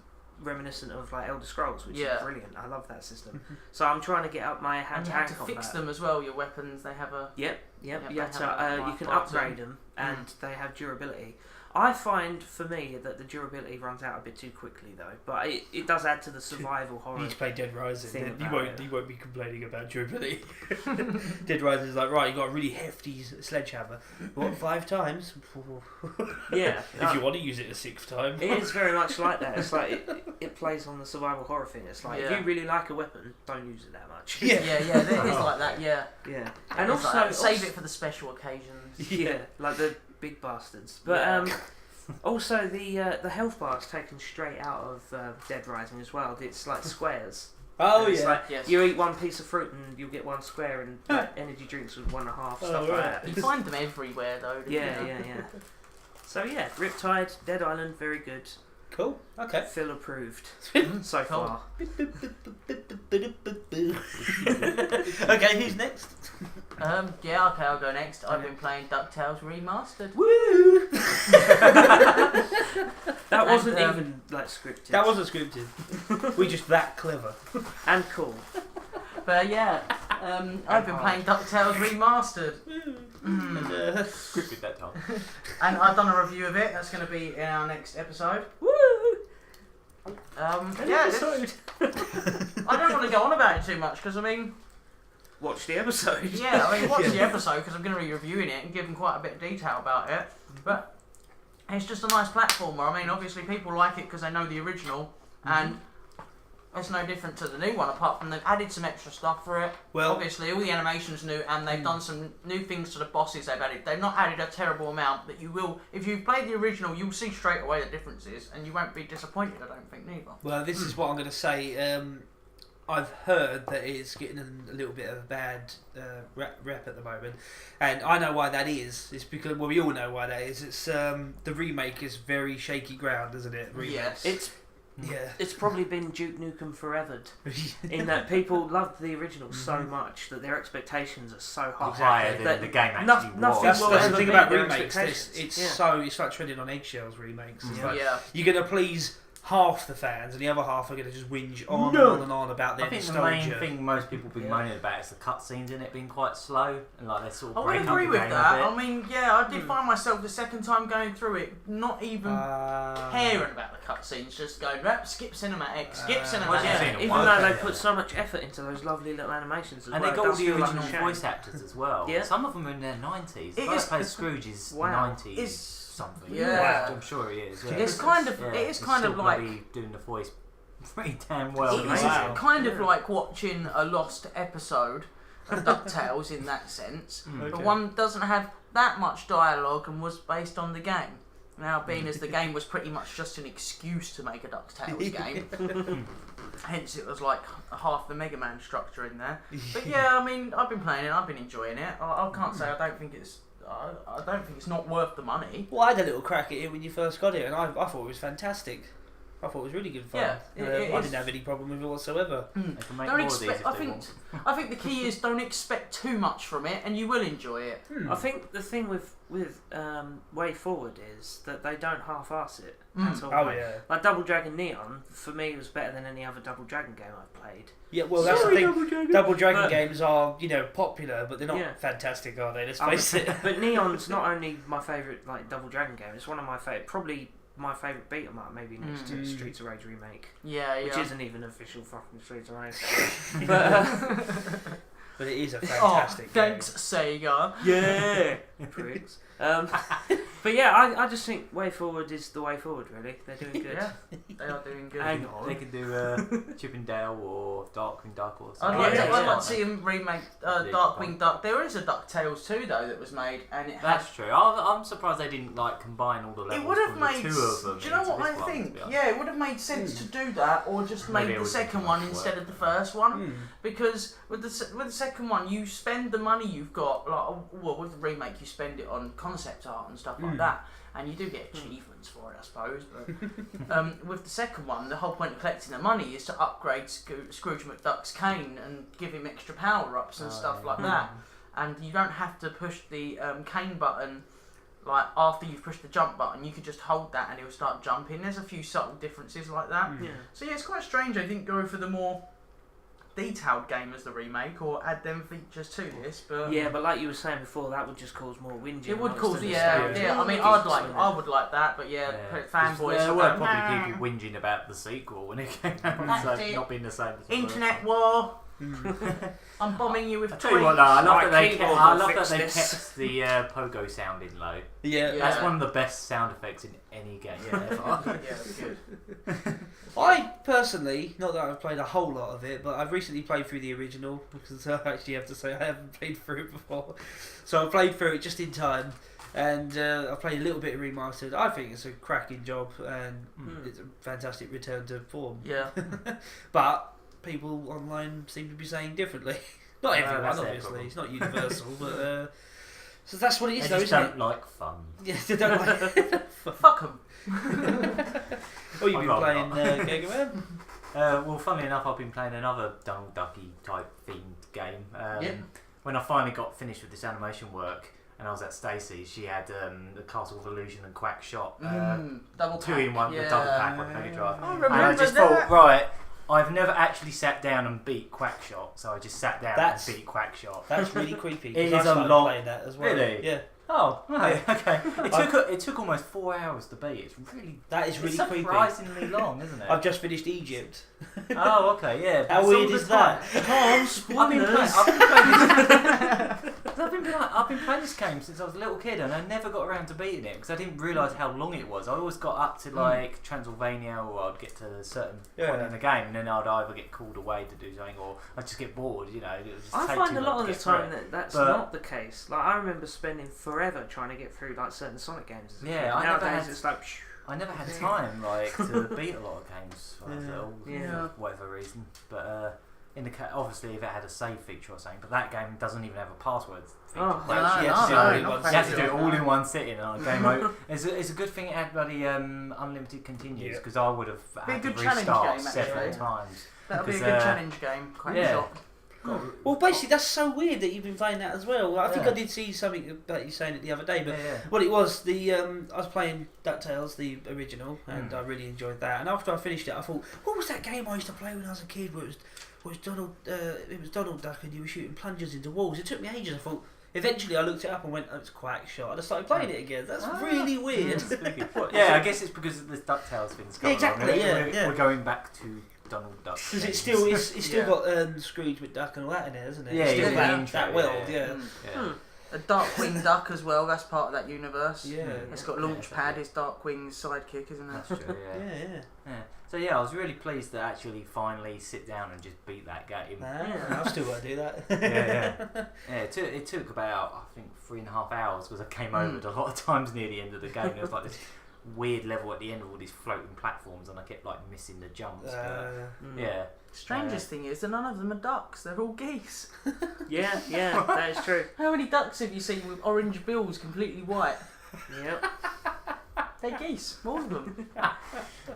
reminiscent of like Elder Scrolls, which is brilliant. I love that system. So I'm trying to get up my hand And to you have hand to fix them as well. Your weapons, they have a Yep. Yeah, You, they have to, have a you can life upgrade them, and they have durability. I find, for me, that the durability runs out a bit too quickly, though. But it does add to the survival horror. You need to play Dead Rising. thing Then you about won't be complaining about durability. Dead Rising is like, right, you got a really hefty sledgehammer. What, 5 times? Yeah. If you want to use it a 6th time. It is very much like that. It's like it plays on the survival horror thing. It's like if Yeah. you really like a weapon, don't use it that much. Yeah. yeah, it is like that. Yeah, Yeah. It And is also, like that. Save it for the special occasions. Yeah, like the big bastards. But also the health bar is taken straight out of Dead Rising as well. It's like squares. Oh, And it's yeah. like Yes. you eat one piece of fruit and you'll get 1 square, and like, energy drinks with 1.5 stuff like that. You find them everywhere though. don't Yeah, you? yeah. So yeah, Riptide, Dead Island, very good. Cool. Okay. Phil approved so Cool. far. Okay, who's next? Yeah, okay, I'll go next. I've been playing Ducktales Remastered. Woo! That wasn't And, even like scripted. That wasn't scripted. We just that clever. and cool. But yeah, I've been playing Ducktales Remastered. Scripted that time. And I've done a review of it. That's going to be in our next episode. Woo! Yeah, I don't want to go on about it too much because I mean, Watch the episode. yeah, I mean, watch the episode because I'm going to be reviewing it and giving quite a bit of detail about it. But it's just a nice platformer. I mean, obviously people like it because they know the original, and it's no different to the new one apart from they've added some extra stuff for it. Well, Obviously, all the animation's new, and they've done some new things to the bosses they've added. They've not added a terrible amount, but you will, if you've played the original, you'll see straight away the differences, and you won't be disappointed, I don't think, neither. well, this is what I'm going to say. I've heard that it's getting a little bit of a bad rep at the moment, and I know why that is. It's because, well, we all know why that is. It's the remake is very shaky ground, isn't it? Remakes. Yes. It's probably been Duke Nukem forevered, in that people loved the original so much that their expectations are so high. Higher than that the game actually nothing was. That's will the ever thing beat about their remakes. expectations. It's like treading on eggshells. Remakes. It's like, Yeah. you're going to please half the fans, and the other half are going to just whinge on and on about their I think nostalgia. the main thing most people have been moaning about is the cutscenes in it being quite slow, and like they sort of I would break agree up the with game that. a I mean, yeah, I did find myself the second time going through it not even caring about the cutscenes, just going, skip cinematic, skip I've cinematic. seen it Even once. though they put so much effort into those lovely little animations as And well, they it got all does the feel like original a shame. voice actors as well. Yeah. Some of them are in their 90s. The It guy is- that plays Scrooge is Wow. 90s It's- something. yeah. I'm sure he is. Yeah. It's kind of, Yeah, it is he's kind of still like, bloody doing the voice pretty damn well. it mate. is Wow. kind of like watching a lost episode of DuckTales in that sense. Okay. But one doesn't have that much dialogue and was based on the game. Now, being as the game was pretty much just an excuse to make a DuckTales game, hence it was like half the Mega Man structure in there. But yeah, I mean, I've been playing it, I've been enjoying it. I can't say I don't think it's not worth the money. Well, I had a little crack at it when you first got it, and I thought it was fantastic. I thought it was really good fun. Yeah, it I is. didn't have any problem with it whatsoever. They can make Don't more of these expect. if I they think. want. I think the key is don't expect too much from it, and you will enjoy it. I think the thing with Way Forward is that they don't half-ass it at all. Oh like, yeah. like Double Dragon Neon, for me, was better than any other Double Dragon game I've played. Yeah, well, that's the thing. Double Dragon But- games are, popular, but they're not Yeah. fantastic, are they? Let's face it. But Neon's not only my favourite like Double Dragon game, it's one of my favourite, probably my favourite beat 'em up, maybe next to Streets of Rage remake, Yeah, which yeah. isn't even official fucking Streets of Rage. But But it is a Oh, fantastic thanks, Sega. yeah, pricks. But yeah, I just think Way Forward is the way forward. Really, they're doing good. Yeah, they are doing good. Hang They on. could do Chip and Dale or Darkwing Duck or I'd something. like, Yeah, to, I'd yeah. like to see them remake Darkwing Duck. There is a DuckTales 2 though that was made, and it had. That's true. I'm surprised they didn't like combine all the levels It would have from made. the two of them. Do you know into what I this one, to think? be honest. Yeah, it would have made sense to do that, or just Maybe make it the would second be one much instead work. of the first one. game. Because with the second one, you spend the money you've got, like with the remake, you spend it on concept art and stuff like that, and you do get achievements for it, I suppose. But with the second one, the whole point of collecting the money is to upgrade Scrooge McDuck's cane and give him extra power ups and stuff like that. And you don't have to push the cane button like after you've pushed the jump button, you could just hold that and it will start jumping. There's a few subtle differences like that. Yeah. So yeah, it's quite strange. I didn't go for the more detailed game as the remake or add them features to this, but Yeah, but like you were saying before, that would just cause more whinging. it would amongst cause the yeah. nostalgia. I mean, I would like that, but yeah, fanboys. There will were go, probably "Nah, people whinging about the sequel when it came out, That's so it. not being the same. As the Internet war. Mm. I'm bombing you with I tweets. tell you what, though, I love My that they kept, keyboard I will love fix that they this. kept the pogo sound in low. Yeah. Yeah. That's one of the best sound effects in any game ever. Yeah, that's good. I personally, not that I've played a whole lot of it, but I've recently played through the original because I actually have to say I haven't played through it before. So I played through it just in time, and I played a little bit of remastered. I think it's a cracking job, and it's a fantastic return to form. Yeah. But people online seem to be saying differently. Not everyone, that's their obviously. problem. It's not universal, but so that's what it is, They though, just isn't don't it? like fun. Yeah, they don't like. Fuck them. Oh, you've been I'd playing rather Giga Man? Well, funnily enough, I've been playing another Donald Ducky type themed game. Yeah. When I finally got finished with this animation work, and I was at Stacey's, she had the Castle of Illusion and Quack Shot. Double Two in one, yeah. the double pack on Mega Drive. I And I remember just that. thought, right, I've never actually sat down and beat Quackshot, so I just sat down That's- and beat Quackshot. That's really creepy. 'cause It I is a started long- playing that as well. Really? Yeah. Oh, right, okay. It took almost 4 hours to beat. It's really That is really it's creepy. surprisingly long, isn't it? I've just finished Egypt. Oh, okay, yeah. How but weird all is the that? time- Oh, I've been playing. I've been playing this game since I was a little kid, and I never got around to beating it because I didn't realise how long it was. I always got up to like Transylvania, or I'd get to a certain point in the game, and then I'd either get called away to do something, or I'd just get bored. You know, it would just I take find too a long lot to of the get through time it. that that's But- not the case. Like I remember spending forever trying to get through like certain Sonic games. As a Yeah, kid. I never Nowadays had- it's like. I never had time like to beat a lot of games when I was Yeah. little, Yeah. for whatever reason. But in the obviously if it had a save feature or something, but that game doesn't even have a password feature. Oh, No, no, you no, have to do no, it in not one You have to sitting. do it all in one sitting and a game over. It's a good thing it had bloody unlimited continues, Yeah. because I would have Be a had to good challenge restart game, several actually. times. That'll be a Because, good challenge game. Quack yeah. Shot. Well, basically, that's so weird that you've been playing that as well. I think Yeah. I did see something that you saying it the other day, but Yeah, what it was, the I was playing Ducktales, the original, and I really enjoyed that. And after I finished it, I thought, what was that game I used to play when I was a kid? Where it was Donald Duck, and you were shooting plungers into walls. It took me ages. I thought. Eventually, I looked it up and went, "Oh, it's Quack Shot," and I started playing it again. That's really weird. yeah, I guess it's because of this Ducktales thing's going Exactly, on. yeah, yeah. We're going back to Donald Duck. Because it's games. still got Scrooge McDuck and all that in there, isn't it? Yeah, It's still yeah, that, intro, that world, yeah. yeah. Yeah. A Darkwing Duck as well. That's part of that universe. Yeah. It's got Launchpad. It's Darkwing's sidekick, isn't it? That's true, yeah. Yeah, Yeah. So yeah, I was really pleased to actually finally sit down and just beat that game. yeah. I've still got to do that. Yeah, it took about, I think, 3.5 hours because I came over it a lot of times near the end of the game. There was like this weird level at the end of all these floating platforms, and I kept like missing the jumps. Yeah. Strangest thing is that none of them are ducks. They're all geese. Yeah, that is true. How many ducks have you seen with orange bills, completely white? Yep. They're geese. All of them.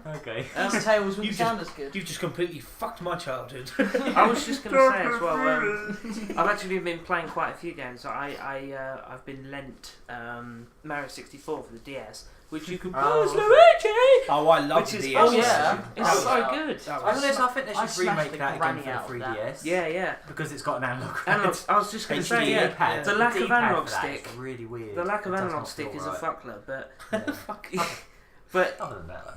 Okay. These tails You wouldn't sound as good. You've just completely fucked my childhood. I was just going to say as well. I've actually been playing quite a few games. I've been lent Mario 64 for the DS, which you can play as okay. Luigi. Oh, I love Which is the awesome. yeah. It's That so was- good. that I was- think they I should smashed remake the that again granny for out the of that. 3DS. Yeah. Because it's got an analog. Analog, I was just going to say, HD yeah. D-pad. The lack of D-pad analog for that stick. is really weird. The lack of It does analog not stick feel is a right. fuckler, but Yeah. but Other than that, though.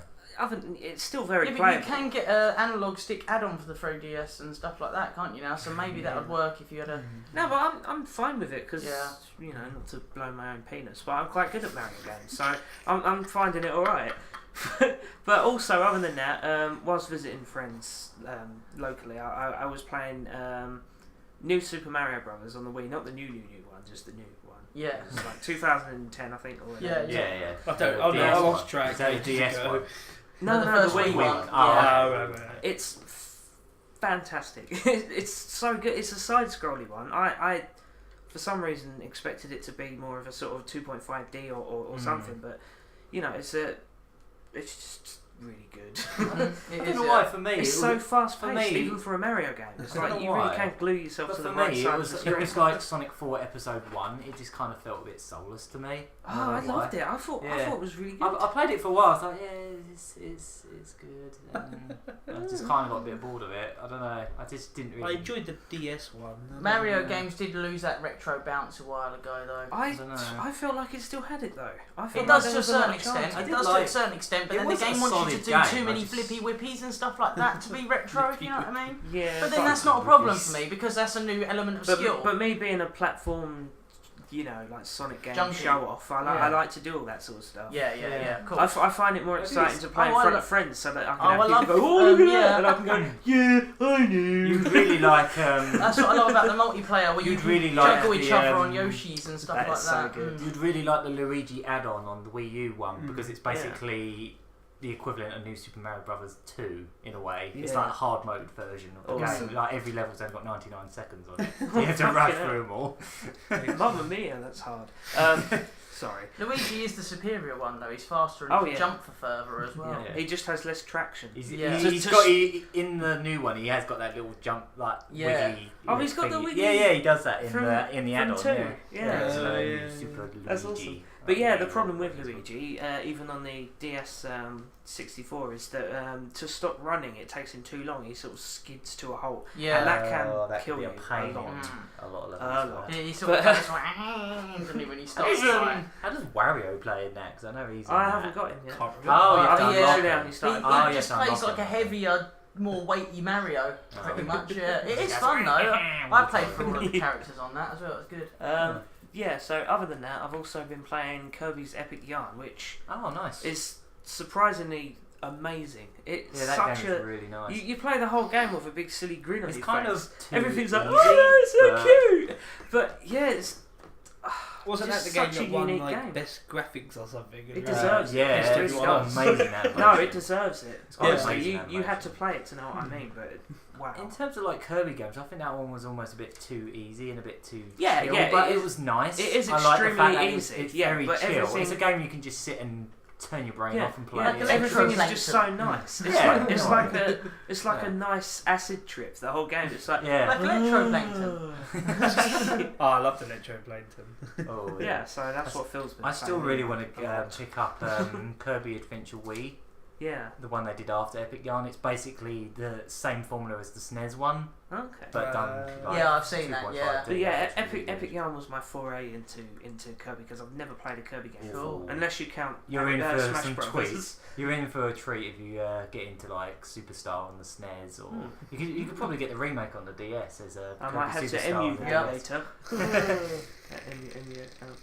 it's still very Yeah, but playable. you can get an analog stick add-on for the 3DS and stuff like that, can't you now? So maybe that would work if you had a... No, but I'm fine with it because Yeah. you know, not to blow my own penis, but I'm quite good at Mario games, so I'm finding it all right. But also, other than that, whilst visiting friends locally, I was playing New Super Mario Brothers on the Wii, not the new one, just the new one. Yeah. It's like 2010, I think. Or Yeah, Yeah. I don't. The Oh no, DS I lost one. track. Is that a ages DS ago. one? No, the the first Wii Wii one. one. Oh, Yeah. right. It's fantastic. It's so good. It's a side-scrolly one. I for some reason expected it to be more of a sort of 2.5D or something, but you know, it's just really good. I don't know why. For me, It's so fast for paced, me- even for a Mario game. It's I don't like know you really why. can't glue yourself But to for the right me, side it of was the it screen. was like Sonic 4 Episode 1. It just kind of felt a bit soulless to me. Oh, I don't know loved why. it. I thought it was really good. I played it for a while. I was like, yeah, it's good. And I just kind of got a bit bored of it. I don't know. I just didn't really. I enjoyed the DS one. Mario games did lose that retro bounce a while ago, though. I don't know. I felt like it still had it though. I felt It like does there to a was a lot certain of chance. extent. I It did does to like- a certain extent, but it then the was a game wants you solid to do game, too I many just- flippy whippies and stuff like that to be retro, if you know what I mean? Yeah, But then that's not a problem for me because that's a new element of skill. But me being a platform, like Sonic game Junkie. show off, I Yeah. like to do all that sort of stuff. Yeah, cool. I find it more exciting to play in I front lo- of friends so that I can Oh, I have love- people go, oh, look at yeah. that, and I can go, yeah, I knew. You'd really like. That's what I love about the multiplayer, where you You'd really can like juggle each other on the, Yoshis and stuff that like is so that. good. You'd really like the Luigi add-on on the Wii U one because it's basically the equivalent of New Super Mario Brothers 2 in a way. It's Yeah. like a hard mode version of the Awesome. game. Like every level's only got 99 seconds on it. So you have to rush Fucking through them all. Mamma mia, that's hard. Sorry. Luigi is the superior one though. He's faster and Oh, can yeah. jump for further as well. Yeah. He just has less traction. Yeah. He's got in the new one. He has got that little jump, like Yeah. wiggly. Oh, he's got the thingy. wiggly Yeah, he does that in from- the from add-on. 2. Yeah, Yeah. so Yeah. Super That's Luigi. awesome. But yeah, the problem with Luigi, even on the DS 64, is that to stop running, it takes him too long. He sort of skids to a halt, Yeah. and that that kill could be you a pain a lot. on a lot of A levels. lot. He sort of But- goes like, when he starts. How does Wario play in that? Because I know he's. in I that. haven't got him yet. Can't Oh, remember. you've Oh, done yeah. lock Literally it. only He started. Oh, just yes, plays unlock like a it. heavier, more weighty Mario, pretty Oh. much. Yeah, it is fun though. I played through all of the characters on that as well. It was good. Yeah, so other than that, I've also been playing Kirby's Epic Yarn, which Oh, nice. is surprisingly amazing. It's Yeah, that such game is a... really nice. You play the whole game with a big silly grin on It's your kind face. of too Everything's like, easy, oh, it's so but- cute! But yeah, it's... Wasn't that just the game such a that won unique like game. best graphics or something? It deserves it. Yeah, It's it's really got nice. amazing that. No, it deserves it. got Honestly, amazing you had to animation. play it to know what I mean, but wow. In terms of like Kirby games, I think that one was almost a bit too easy and a bit too Yeah, chill, yeah, but it it is- was nice. it is I like the fact extremely that easy, It's yeah, very but chill. It's a everything- game you can just sit and turn your brain off and play. Yeah, Like everything is electroplankton. just so nice. It's Yeah, like it's yeah. like a it's like Yeah. a nice acid trip. The whole game. It's like Yeah. Like electroplankton. Oh, I loved Electroplankton. Oh, yeah. So that's what Phil's been. I still playing. really want to pick up Kirby Adventure Wii, Yeah. the one they did after Epic Yarn. It's basically the same formula as the SNES one, Okay. but done. Like Yeah, I've seen that, 2.5D. yeah. But yeah, It's really Epic good. Yarn was my foray into Kirby because I've never played a Kirby game Cool. before, unless you count. You're in for Smash some Brothers. tweets. You're in for a treat if you get into like Superstar on the SNES, or you could probably get the remake on the DS as a I Kirby might have to Superstar on emulate the that Yeah. DS. later.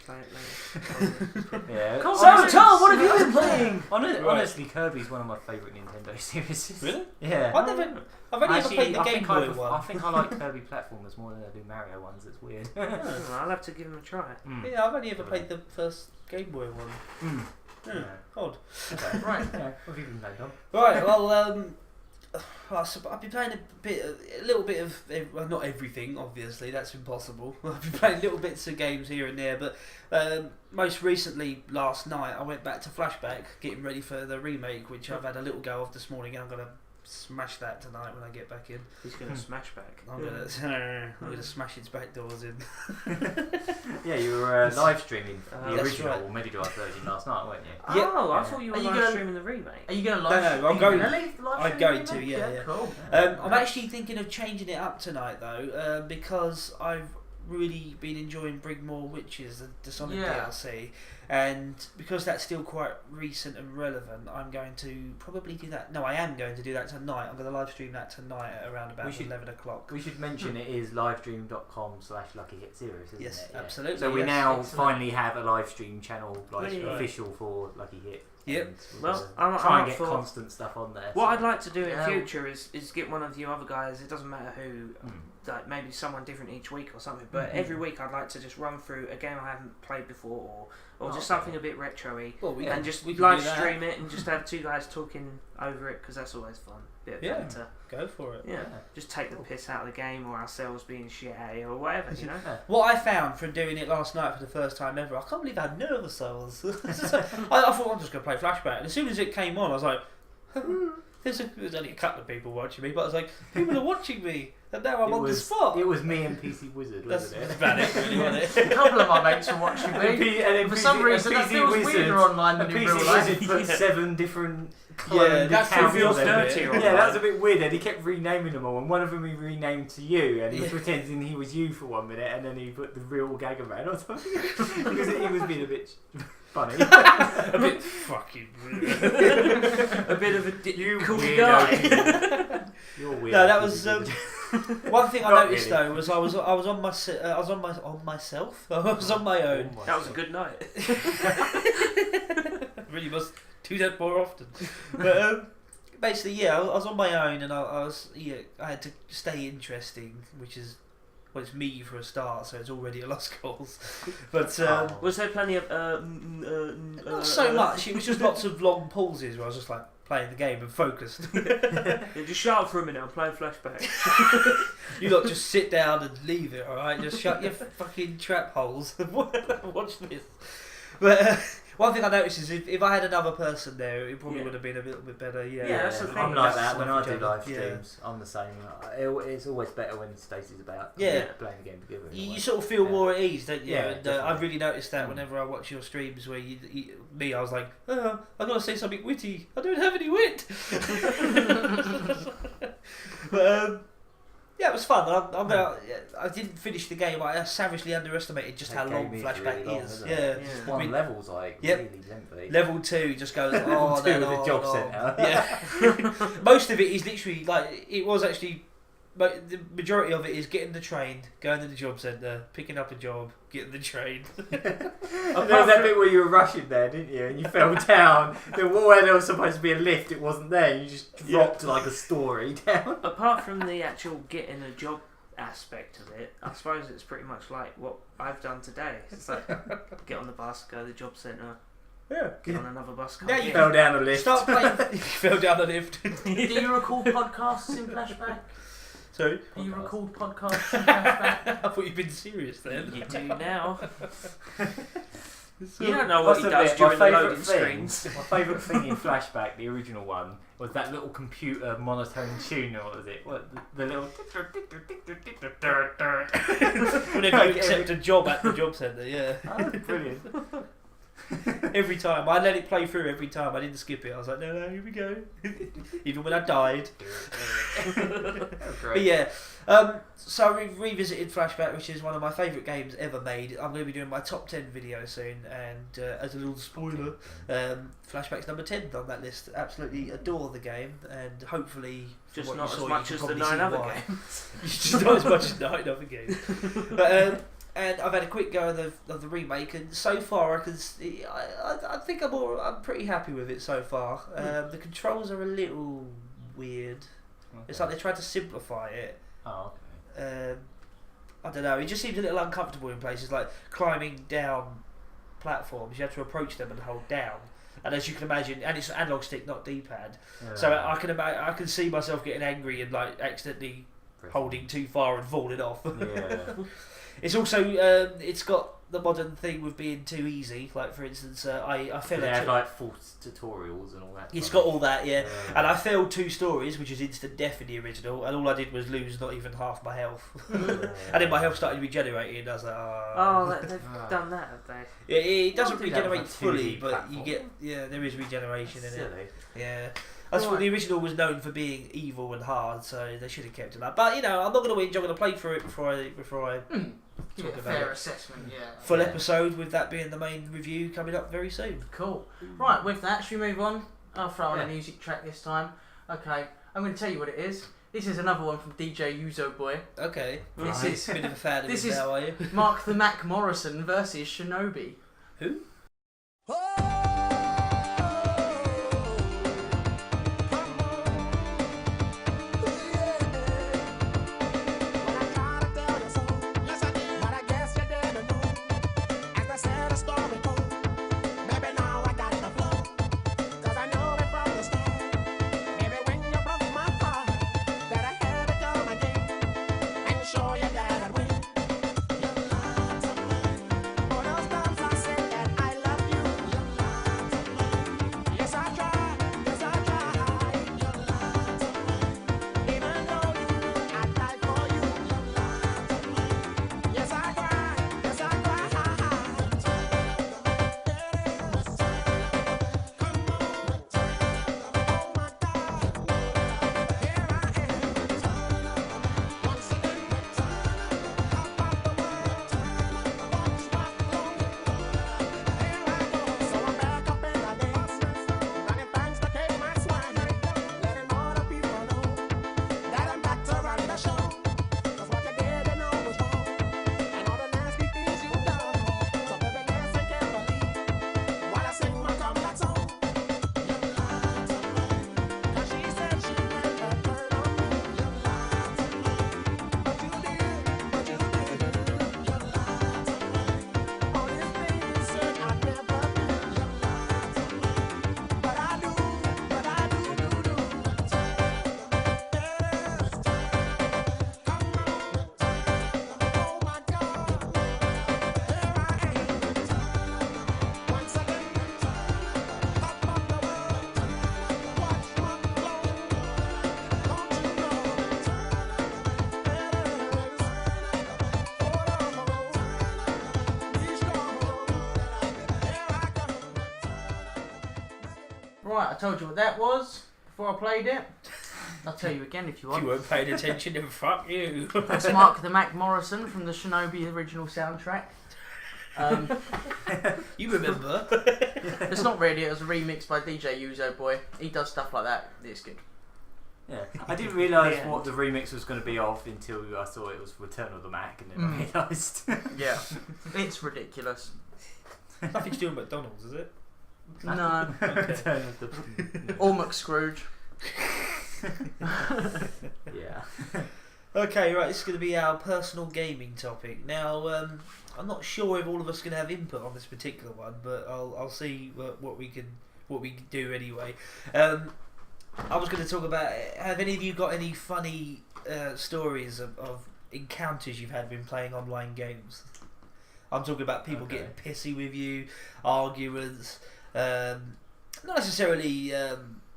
Play it later. Yeah. Cool. So, Tom, what have you been playing? Honestly, Kirby's one of my favourite Nintendo series. Really? Yeah. I've only ever played the I Game think Boy I one. think I like Kirby platformers more than I do Mario ones. It's weird. Oh, I'll have to give him a try. Mm. Yeah, I've only ever played the first Game Boy one. Mm. Yeah, odd. Okay. Right. Yeah. What have you been playing, Dom? Right, well, I've been playing a little bit of, well, not everything, obviously, that's impossible. I've been playing little bits of games here and there, but most recently, last night, I went back to Flashback, getting ready for the remake, which I've had a little go of this morning, and I'm going to smash that tonight when I get back in. He's gonna smash back. I'm gonna smash its back doors in. Yeah, you were live streaming the That's original right. Mega Drive version last night, weren't you? Yeah. Oh, I Yeah. thought you Are were you live gonna- streaming the remake. Are you going to No, live? no, are I'm you going gonna to. leave the live I'm stream going remake? to, yeah. Cool. I'm actually thinking of changing it up tonight though, because I've really been enjoying Bring More Witches, the Sonic Yeah. DLC, and because that's still quite recent and relevant, I'm going to probably do that. No, I am going to do that tonight. I'm going to live stream that tonight at around about We should- 11 o'clock. We should mention it is livestream.com/LuckyHitSeries, isn't Yes, it? Yeah. absolutely. So we yes. now Excellent. finally have a live stream channel, like Yeah. official for Lucky Hit. Yep. And we're Well, gonna I'm try and up get for- constant stuff on there. What so- I'd like to do in Yeah. future is get one of you other guys. It doesn't matter who, Mm. like maybe someone different each week or something. But every week I'd like to just run through a game I haven't played before, or just Okay. something a bit retro-y, Well, we and can- just we can live do that. stream it and just have two guys talking over it because that's always fun. Bit of Yeah. banter. Go for it. Yeah. Just take the piss out of the game or ourselves being shit at it or whatever, you know. Yeah. What I found from doing it last night for the first time ever, I can't believe how nervous I was. I thought I'm just going to play Flashback, and as soon as it came on, I was like, There's only a couple of people watching me, but I was like, people are watching me, and now I'm on the spot. It was me and PC Wizard, wasn't That's it? about it, really, wasn't it? A couple of my mates were watching me. And For some reason, that feels weirder online than in real life. PC Wizard put 7 different that accounts feels on there. dirty. Yeah, that was a bit weird. And he kept renaming them all, and one of them he renamed to you, and he was pretending he was you for 1 minute, and then he put the real Gagger Man or something because he was being a bit funny, a bit fucking weird. A bit of a cool weirdo. guy. You're weird. No, that was one thing I Not noticed really. though was I was on myself. I was on my own. That was a good night. Really must do that more often. But basically, yeah, I was on my own, and I had to stay interesting, which is. Well, it's me for a start, so it's already a lost cause. But Was there plenty of not so much. It was just lots of long pauses where I was just like playing the game and focused. Yeah, just shut up for a minute. I'm playing Flashback. You lot just sit down and leave it, all right? Just shut your fucking trap holes and watch this. But one thing I noticed is if I had another person there, it probably would have been a little bit better. Yeah, that's the thing. I'm like that when I do each live other. streams. I'm the same. It's always better when Stacey's about. Yeah. Playing the game together. in a You way. sort of feel more at ease, don't you? Yeah, and definitely. I've really noticed that whenever I watch your streams where I was like, oh, I've got to say something witty. I don't have any wit. But yeah, it was fun. I didn't finish the game. I savagely underestimated just how That long game is Flashback really long, is. isn't Yeah. it? Yeah. One I mean, level's like yep. really lengthy. Level 2 just goes on Level 2 and with the on job and on. centre. Yeah. Most of it is literally like it was actually. But the majority of it is getting the train, going to the job centre, picking up a job, getting the train. And there was that bit where you were rushing there, didn't you? And you fell down. Where there was supposed to be a lift, it wasn't there. You just dropped like a story down. Apart from the actual getting a job aspect of it, I suppose it's pretty much like what I've done today. It's like get on the bus, go to the job centre, Yeah. get on another bus, come Now in. you Fell down a lift. Start playing. You fell down the lift. Do you record podcasts in Flashback? Sorry? Do you record podcasts in Flashback? I thought you'd been serious then. You do now. So- You don't know what he does during the loading screens. My favourite thing in Flashback, the original one, was that little computer monotone tune, or what was it? What, the little... Whenever you accept a job at the job centre, yeah. Oh, brilliant. Every time. I let it play through every time. I didn't skip it. I was like, no, here we go. Even when I died. But yeah, so I revisited Flashback, which is one of my favourite games ever made. I'm going to be doing my top 10 video soon, and as a little spoiler, Flashback's number 10 on that list. Absolutely adore the game, and hopefully, from Just what not you as saw, much you as can the probably 9 see other why. games. Just not as much as 9 other games. But and I've had a quick go of the remake, and so far I think I'm pretty happy with it so far. The controls are a little weird. It's like they tried to simplify it. Oh, okay. I don't know. It just seems a little uncomfortable in places, like climbing down platforms. You have to approach them and hold down. And as you can imagine, and it's analog stick, not D-pad. So I can see myself getting angry and like accidentally holding too far and falling off. Yeah. It's also it's got the modern thing with being too easy. Like for instance, I fell. They have like full tutorials and all that. It's got all that, yeah. And I failed 2 stories, which is instant death in the original, and all I did was lose not even half my health. And then my health started regenerating, and I was like, Oh, they've done that, have they? It doesn't Don't do that regenerate with a fully, 2D but platform. you get there is regeneration in it. Silly. Yeah. That's what the original was known for, being evil and hard, so they should have kept it up. But you know, I'm not going to whinge. I'm going to play through it before I Give talk it a about fair it. assessment, yeah. Full Yeah. episode with that being the main review coming up very soon. Cool. Right, with that, should we move on? I'll throw on Yeah. a music track this time. Okay, I'm going to tell you what it is. This is another one from DJ Uzo Boy. Okay. This Right. is a bit of a fan of this this is- now, are you? Mark the Mac Morrison versus Shinobi. Who? Show you that I win. Your love to mine. All those times I said that I Right, I told you what that was before I played it. I'll tell you again if you If want. you weren't paying attention, then fuck you. That's Mark the Mac Morrison from the Shinobi original soundtrack. You remember? It's not really, it was a remix by DJ Uzo Boy. He does stuff like that. It's good. Yeah, I didn't realise what the remix was going to be of until I saw it was Return of the Mac, and then I realised. Yeah, it's ridiculous. Nothing to do with McDonald's, is it? No. Return of the. Or McScrooge. Yeah. Okay, right, this is going to be our personal gaming topic. Now, I'm not sure if all of us can have input on this particular one, but I'll see what we can do anyway. I was going to talk about, have any of you got any funny stories of encounters you've had when playing online games? I'm talking about people getting pissy with you, arguments, not necessarily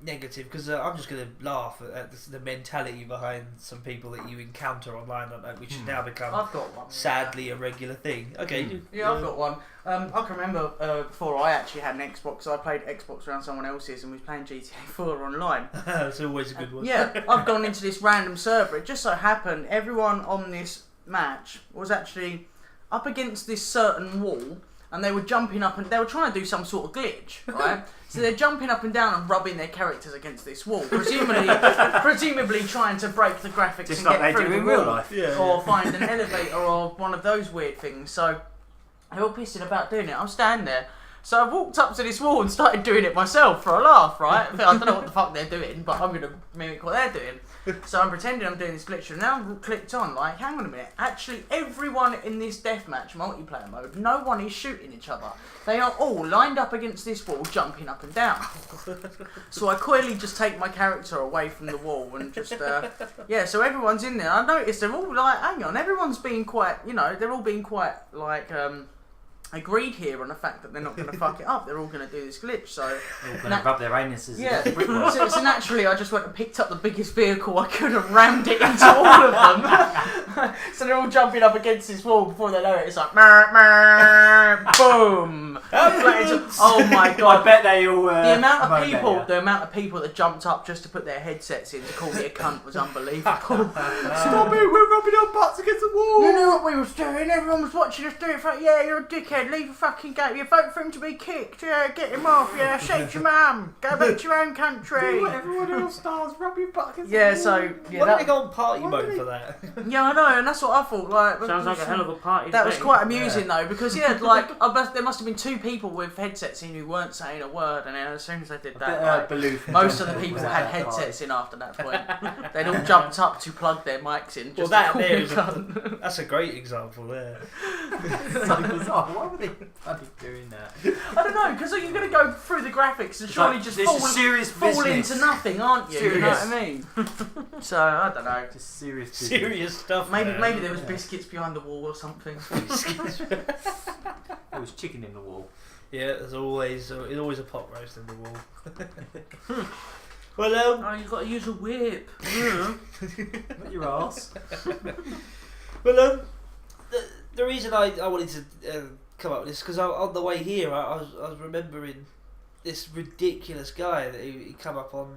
negative, because I'm just going to laugh at the mentality behind some people that you encounter online, which has now become I've got one. sadly a regular thing. Okay. Yeah, I've got one. I can remember before I actually had an Xbox, I played Xbox around someone else's and we was playing GTA 4 online. That's always a good one. Yeah, I've gone into this random server. It just so happened everyone on this match was actually up against this certain wall, and they were jumping up and they were trying to do some sort of glitch, right? So they're jumping up and down and rubbing their characters against this wall, presumably trying to break the graphics Just and like get they through do the in wall, real life. Yeah. or find an elevator or one of those weird things. So they were pissing about doing it. I'm standing there. So I walked up to this wall and started doing it myself for a laugh, right? I don't know what the fuck they're doing, but I'm going to mimic what they're doing. So I'm pretending I'm doing this glitch, and now I've clicked on, like, hang on a minute. Actually, everyone in this deathmatch multiplayer mode, no one is shooting each other. They are all lined up against this wall, jumping up and down. So I coyly just take my character away from the wall and just, yeah, so everyone's in there. I noticed they're all like, hang on, everyone's being quite, you know, they're all being quite, like, agreed here on the fact that they're not going to fuck it up. They're all going to do this glitch. So They're all going to rub their anuses. yeah. So naturally, I just went and picked up the biggest vehicle I could and rammed it into all of them. So they're all jumping up against this wall. Before they know it, it's like boom. Oh my god! I bet they all. The amount of people that jumped up just to put their headsets in to call me a cunt was unbelievable. Stop it! We're rubbing our butts against the wall. You know what we was doing? Everyone was watching us do it. Yeah, you're a dickhead. Leave a fucking game. You vote for him to be kicked. Yeah, get him off. Yeah, shake your mum. Go back to your own country. Do what everyone else does. Rub your butt against Yeah, the wall. so yeah, Why don't they go on party mode for that? yeah, I know, and that's what I thought. Like, Sounds like a hell of a party. that to was me. quite amusing though, because yeah, like there must have been two people with headsets in who weren't saying a word, and then as soon as they did that, like, most of the people had headsets in after that point. They'd all jumped up to plug their mics in. Just Well, that to call there me is a cunt. that's a great example there. So bizarre. Why were they bloody doing that? I don't know, because you're going to go through the graphics and surely like, just this is serious fall business. into nothing, aren't you? You know what I mean? So I don't know. Just serious business. Serious stuff. Maybe man. there was biscuits behind the wall or something. There was chicken in the wall. Yeah, there's always a pot roast in the wall. Well, Oh, you've got to use a whip. Yeah. Not your ass. well, the reason I wanted to come up with this because on the way here I was remembering this ridiculous guy that he come up on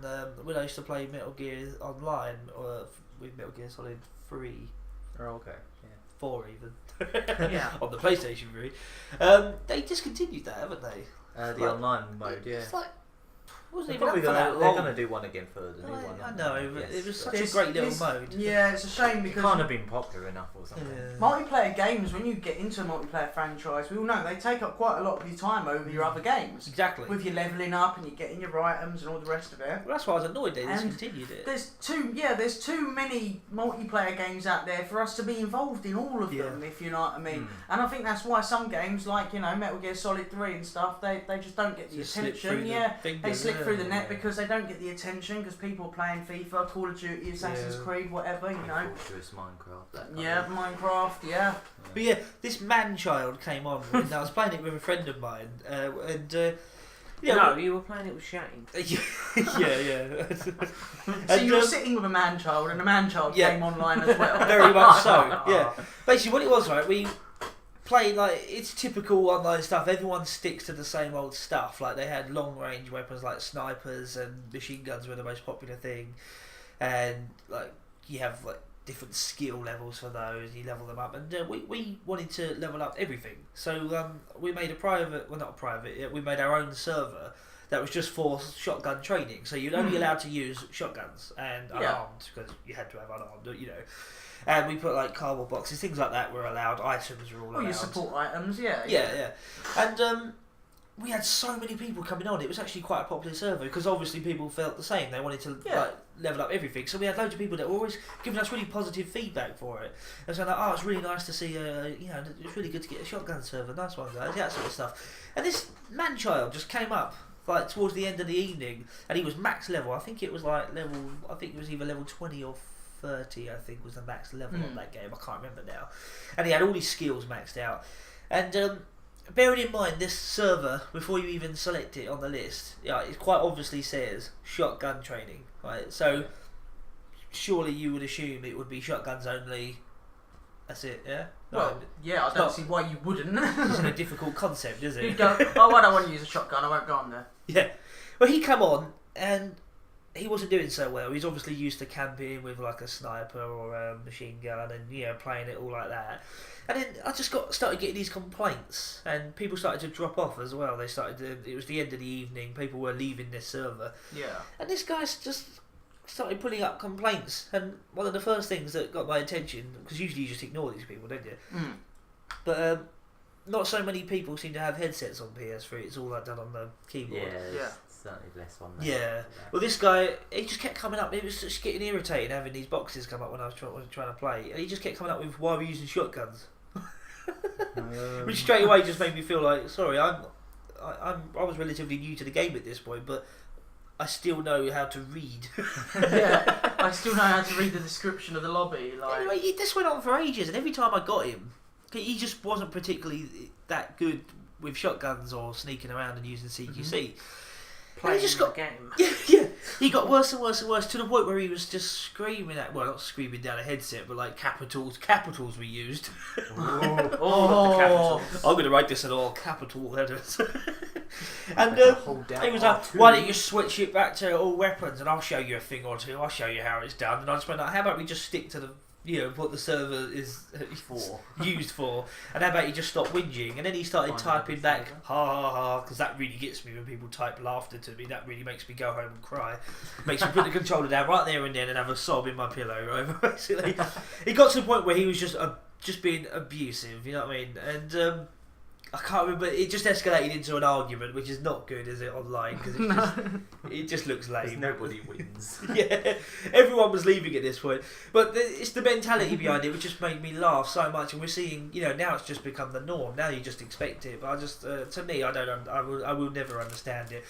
when I used to play Metal Gear Online or with Metal Gear Solid 3. Oh, okay. 4 even. Yeah. On the PlayStation 3. They discontinued that, haven't they? The online mode, yeah. It's like wasn't They're even probably up for that they're long. going to do one again for the new one. I know, but Yes. it was such a This- great little this- mode. Yeah, it's a shame It because can't have been popular enough or something. Yeah. multiplayer games, when you get into a multiplayer franchise, we all know they take up quite a lot of your time over your other games. Exactly. With your levelling up and you getting your items and all the rest of it. Well, that's why I was annoyed they And discontinued it. There's too many multiplayer games out there for us to be involved in all of them, if you know what I mean. And I think that's why some games like, you know, Metal Gear Solid 3 and stuff, they just don't get the Just slip attention. through the Yeah, they fingers, slip yeah. through the net because they don't get the attention because people are playing FIFA, Call of Duty, Assassin's Yeah. Creed, whatever, you know. Fortress, Minecraft, that kind Yeah, of- Minecraft, yeah. But yeah, this man-child came on and I was playing it with a friend of mine yeah, No, you were playing it with Shane. yeah. So you were sitting with a man-child and a man-child Yeah. came online as well. Very much so, yeah. Basically what it was, right, we playing like it's typical online stuff. Everyone sticks to the same old stuff. Like they had long range weapons like snipers and machine guns were the most popular thing, and like you have like different skill levels for those. You level them up, and we wanted to level up everything. So we made a private, well not a private, we made our own server that was just for shotgun training. So you're only allowed to use shotguns and unarmed because you had to have unarmed, you know. And we put like cardboard boxes, things like that were allowed. Items were all allowed. Your support items, yeah. And we had so many people coming on. It was actually quite a popular server because obviously people felt the same. They wanted to like level up everything. So we had loads of people that were always giving us really positive feedback for it. And so like, oh, it's really nice to see. It's really good to get a shotgun server. Nice one, guys. That sort of stuff. And this man child just came up like towards the end of the evening, and he was max level. I think it was like level. I think it was either level 20 or 30. I think was the max level of that game. I can't remember now. And he had all his skills maxed out. And bearing in mind this server, before you even select it on the list, it quite obviously says shotgun training, right? So surely you would assume it would be shotguns only. That's it, yeah? Well, yeah, I don't see why you wouldn't. It's a difficult concept, is it? You'd go, oh, I don't want to use a shotgun, I won't go on there. Yeah. Well, he come on and he wasn't doing so well. He's obviously used to camping with like a sniper or a machine gun and playing it all like that. And then I just started getting these complaints, and people started to drop off as well. They started. It was the end of the evening. People were leaving this server. Yeah. And this guy's just started putting up complaints. And one of the first things that got my attention, because usually you just ignore these people, don't you? Mm. But not so many people seem to have headsets on PS3. It's all like done on the keyboard. Yeah. Certainly less one. Yeah. Well, this guy, he just kept coming up. It was just getting irritating having these boxes come up when I was trying to play, and he just kept coming up with why we're using shotguns, which straight away just made me feel like, sorry, I was relatively new to the game at this point, but I still know how to read. Yeah, I still know how to read the description of the lobby. Like, anyway, this went on for ages, and every time I got him, he just wasn't particularly that good with shotguns or sneaking around and using CQC. Mm-hmm. Playing he just got, the game. Yeah. He got worse and worse and worse to the point where he was just screaming at, well, not screaming down a headset, but like capitals were used. Oh. I'm going to write this in all capital letters. And he was like, why don't you switch it back to all weapons and I'll show you a thing or two, I'll show you how it's done. And I just went like, how about we just stick to the what the server is used for, and how about you just stop whinging? And then he started typing back, ha ha ha, because that really gets me when people type laughter to me. That really makes me go home and cry. Makes me put the controller down right there and then and have a sob in my pillow. Right? Basically, it got to the point where he was just being abusive. You know what I mean? And I can't remember. It just escalated into an argument, which is not good, is it, online? Because it just looks lame. Nobody wins. Yeah, everyone was leaving at this point. But it's the mentality behind it which just made me laugh so much. And we're seeing, now it's just become the norm. Now you just expect it. But I just, to me, I will never understand it.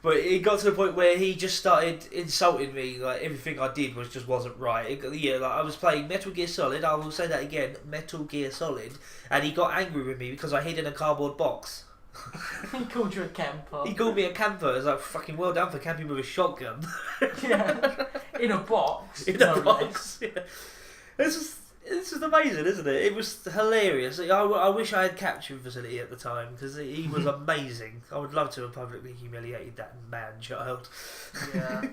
But it got to the point where he just started insulting me. Like everything I did wasn't right. Like I was playing Metal Gear Solid. I will say that again, Metal Gear Solid, and he got angry with me because I hid in a cardboard box. He called you a camper. He called me a camper. I was like, fucking well done for camping with a shotgun. Yeah, in a box. In a box. Yeah. This is amazing, isn't it? It was hilarious. I wish I had capture facility at the time because he was amazing. I would love to have publicly humiliated that man child. Yeah.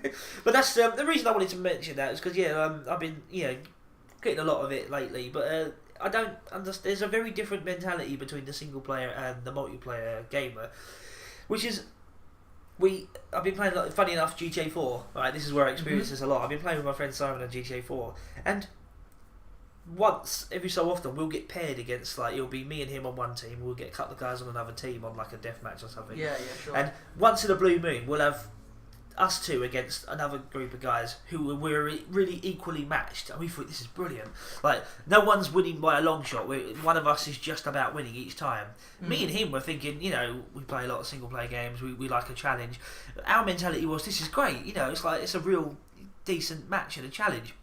But that's the reason I wanted to mention that is because I've been getting a lot of it lately, but I don't understand. There's a very different mentality between the single player and the multiplayer gamer, which is. I've been playing, funny enough, GTA 4. Right, this is where I experience this a lot. I've been playing with my friend Simon on GTA 4, and once every so often we'll get paired against, like, it'll be me and him on one team, we'll get a couple of guys on another team on like a deathmatch or something. Yeah, sure. And once in a blue moon we'll have us two against another group of guys who we're really equally matched, and we thought this is brilliant. Like, no one's winning by a long shot. One of us is just about winning each time. Me and him were thinking, we play a lot of single player games, we like a challenge. Our mentality was, this is great, it's like it's a real decent match and a challenge.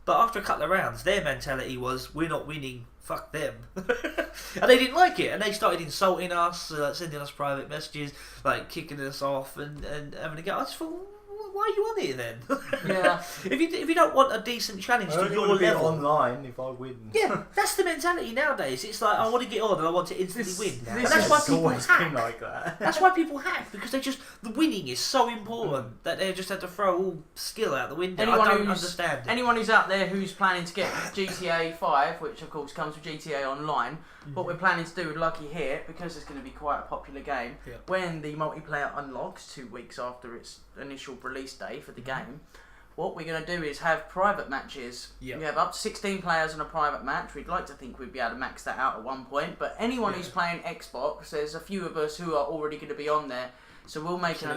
But after a couple of rounds, their mentality was, we're not winning, fuck them. And they didn't like it, and they started insulting us, sending us private messages, like kicking us off and having a go. I just thought, why are you on here then? Yeah. If you don't want a decent challenge I to only your want to be level, online if I win. yeah, that's the mentality nowadays. It's like I want to get on and I want to instantly win. And this that's is why It's people always hack. been like that. That's why people hack, because the winning is so important that they just have to throw all skill out the window. Anyone I don't who's- understand it. Anyone who's out there who's planning to get GTA 5, which of course comes with GTA Online, what we're planning to do with Lucky here, because it's going to be quite a popular game, Yeah. when the multiplayer unlocks 2 weeks after its initial release day for the game, what we're going to do is have private matches. Yeah. We have up to 16 players in a private match. We'd like to think we'd be able to max that out at one point, but anyone who's playing Xbox, there's a few of us who are already going to be on there, so we'll make an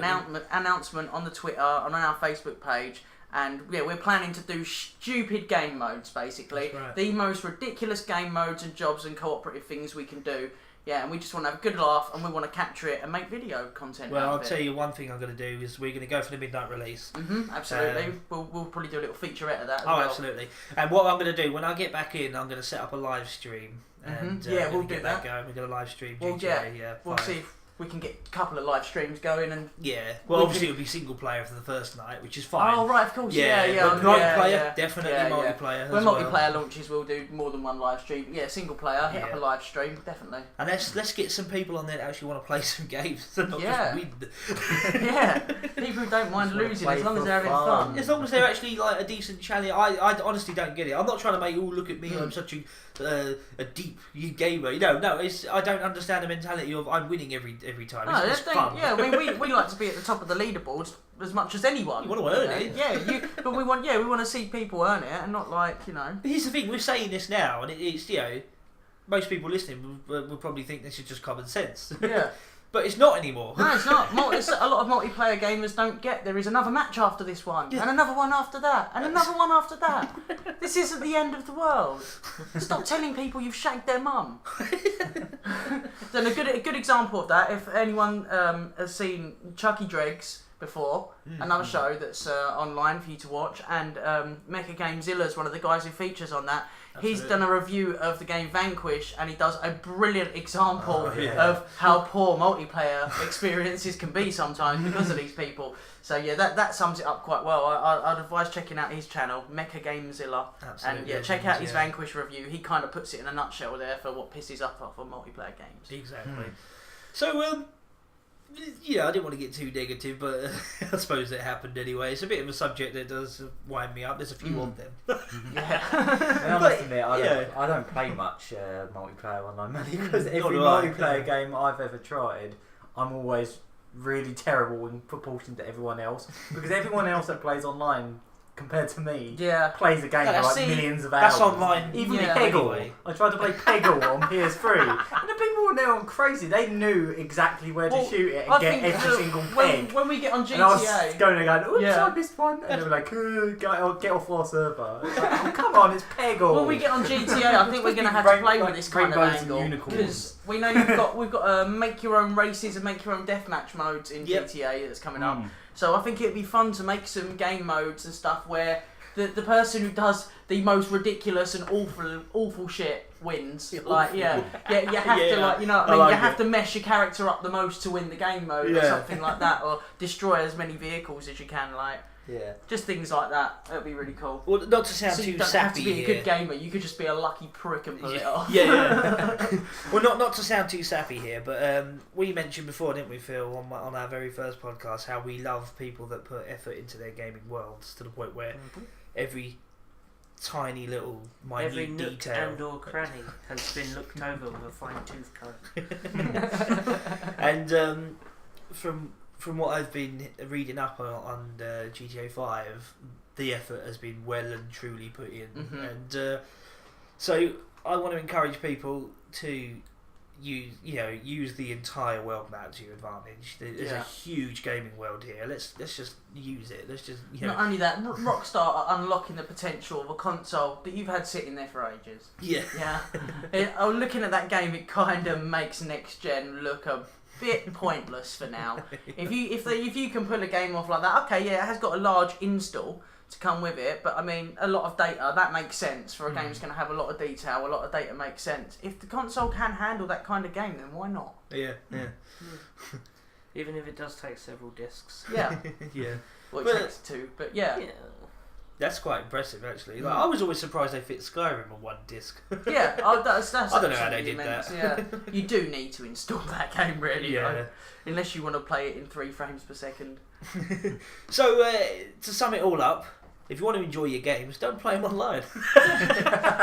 announcement on the Twitter, on our Facebook page. And yeah, we're planning to do stupid game modes, basically. That's right. The most ridiculous game modes and jobs and cooperative things we can do. Yeah, and we just want to have a good laugh, and we want to capture it and make video content Well, out I'll of it. tell you one thing I'm going to do is we're going to go for the midnight release. Absolutely. We'll probably do a little featurette of that as Oh, well. absolutely. And what I'm going to do, when I get back in, I'm going to set up a live stream. And Yeah, we're we'll gonna do get that. going. We're going to live stream Well, GTA We'll 5. see if we can get a couple of live streams going and... Yeah, well, We obviously can- it'll be single player for the first night, which is fine. Oh, right, of course. yeah, Yeah. but multiplayer, definitely multiplayer. When as well. multiplayer launches, we'll do more than one live stream. Yeah, single player, hit up Yeah. a live stream, definitely. And let's get some people on there that actually want to play some games and not Yeah. just win. Yeah, people who don't mind Just wanna losing play as long as for they're having fun. fun. As long as they're actually like a decent challenge. I honestly don't get it. I'm not trying to make you all look at me. I'm such a deep gamer. No, it's I don't understand the mentality of I'm winning every time. No, It's fun. yeah, I mean, we like to be at the top of the leaderboards as much as anyone. You want to earn it. Yeah, but we want to see people earn it and not like, you know. But here's the thing: we're saying this now, and it's most people listening will probably think this is just common sense. Yeah. But it's not anymore. No, it's not. It's a lot of multiplayer gamers don't get there is another match after this one, Yeah. and another one after that, and another one after that. This isn't the end of the world. Stop telling people you've shagged their mum. Then a good example of that, if anyone has seen Chucky Dregs before, another show that's online for you to watch, and Mecha Gamezilla is one of the guys who features on that. He's done a review of the game Vanquish, and he does a brilliant example of how poor multiplayer experiences can be sometimes because of these people. So yeah, that sums it up quite well. I'd advise checking out his channel, Mecha Gamezilla, and yeah, check out his Vanquish review. He kind of puts it in a nutshell there for what pisses us off on multiplayer games. Exactly. So yeah, I didn't want to get too negative, but I suppose it happened anyway. It's a bit of a subject that does wind me up. There's a few of them. Yeah. I must admit, I don't play much multiplayer online money because every multiplayer game I've ever tried, I'm always really terrible in proportion to everyone else because everyone else that plays online compared to me plays a game for like millions of hours. That's online. Even Peggle. Anyway. I tried to play Peggle on PS3 and the people were there on crazy. They knew exactly where to shoot it and get every single peg. When we get on GTA, And I was going and going, oops, Yeah. I missed one. And they were like, get off our server. It's like, oh, come on, it's Peggle. when we get on GTA, I think we're going to have to play with this kind of rainbows and angle unicorns. because we know we've got make your own races and make your own deathmatch modes in GTA that's coming up. So I think it'd be fun to make some game modes and stuff where the person who does the most ridiculous and awful shit wins. You have to like, you know what I mean, you have to mesh your character up the most to win the game mode or something like that, or destroy as many vehicles as you can, like. Yeah. Just things like that. That'd be really cool. Well, not to sound So too you don't sappy have to be here. a good gamer. You could just be a lucky prick and pull it off. Yeah. Well, not to sound too sappy here, but we mentioned before, didn't we, Phil, on our very first podcast, how we love people that put effort into their gaming worlds to the point where every tiny little minute Every nook detail and or cranny has been looked over with a fine tooth comb. and from what I've been reading up on GTA 5, the effort has been well and truly put in, and so I want to encourage people to use the entire world map to your advantage. There's a huge gaming world here. Let's just use it. Let's just Not only that, Rockstar are unlocking the potential of a console that you've had sitting there for ages. Yeah. Looking at that game, it kind of makes next gen look a bit pointless for now. If you can pull a game off like that, okay, yeah, it has got a large install to come with it, but I mean, a lot of data, that makes sense for a game that's going to have a lot of detail. A lot of data makes sense. If the console can handle that kind of game, then why not? Yeah. Even if it does take several discs. Yeah. Yeah. Well, it But- takes 2, but yeah. That's quite impressive, actually. Like, I was always surprised they fit Skyrim on one disc. Yeah, that's I don't know how they absolutely did immense, that. Yeah, you do need to install that game, really. Yeah. Like, unless you want to play it in 3 frames per second. So, to sum it all up, if you want to enjoy your games, don't play them online.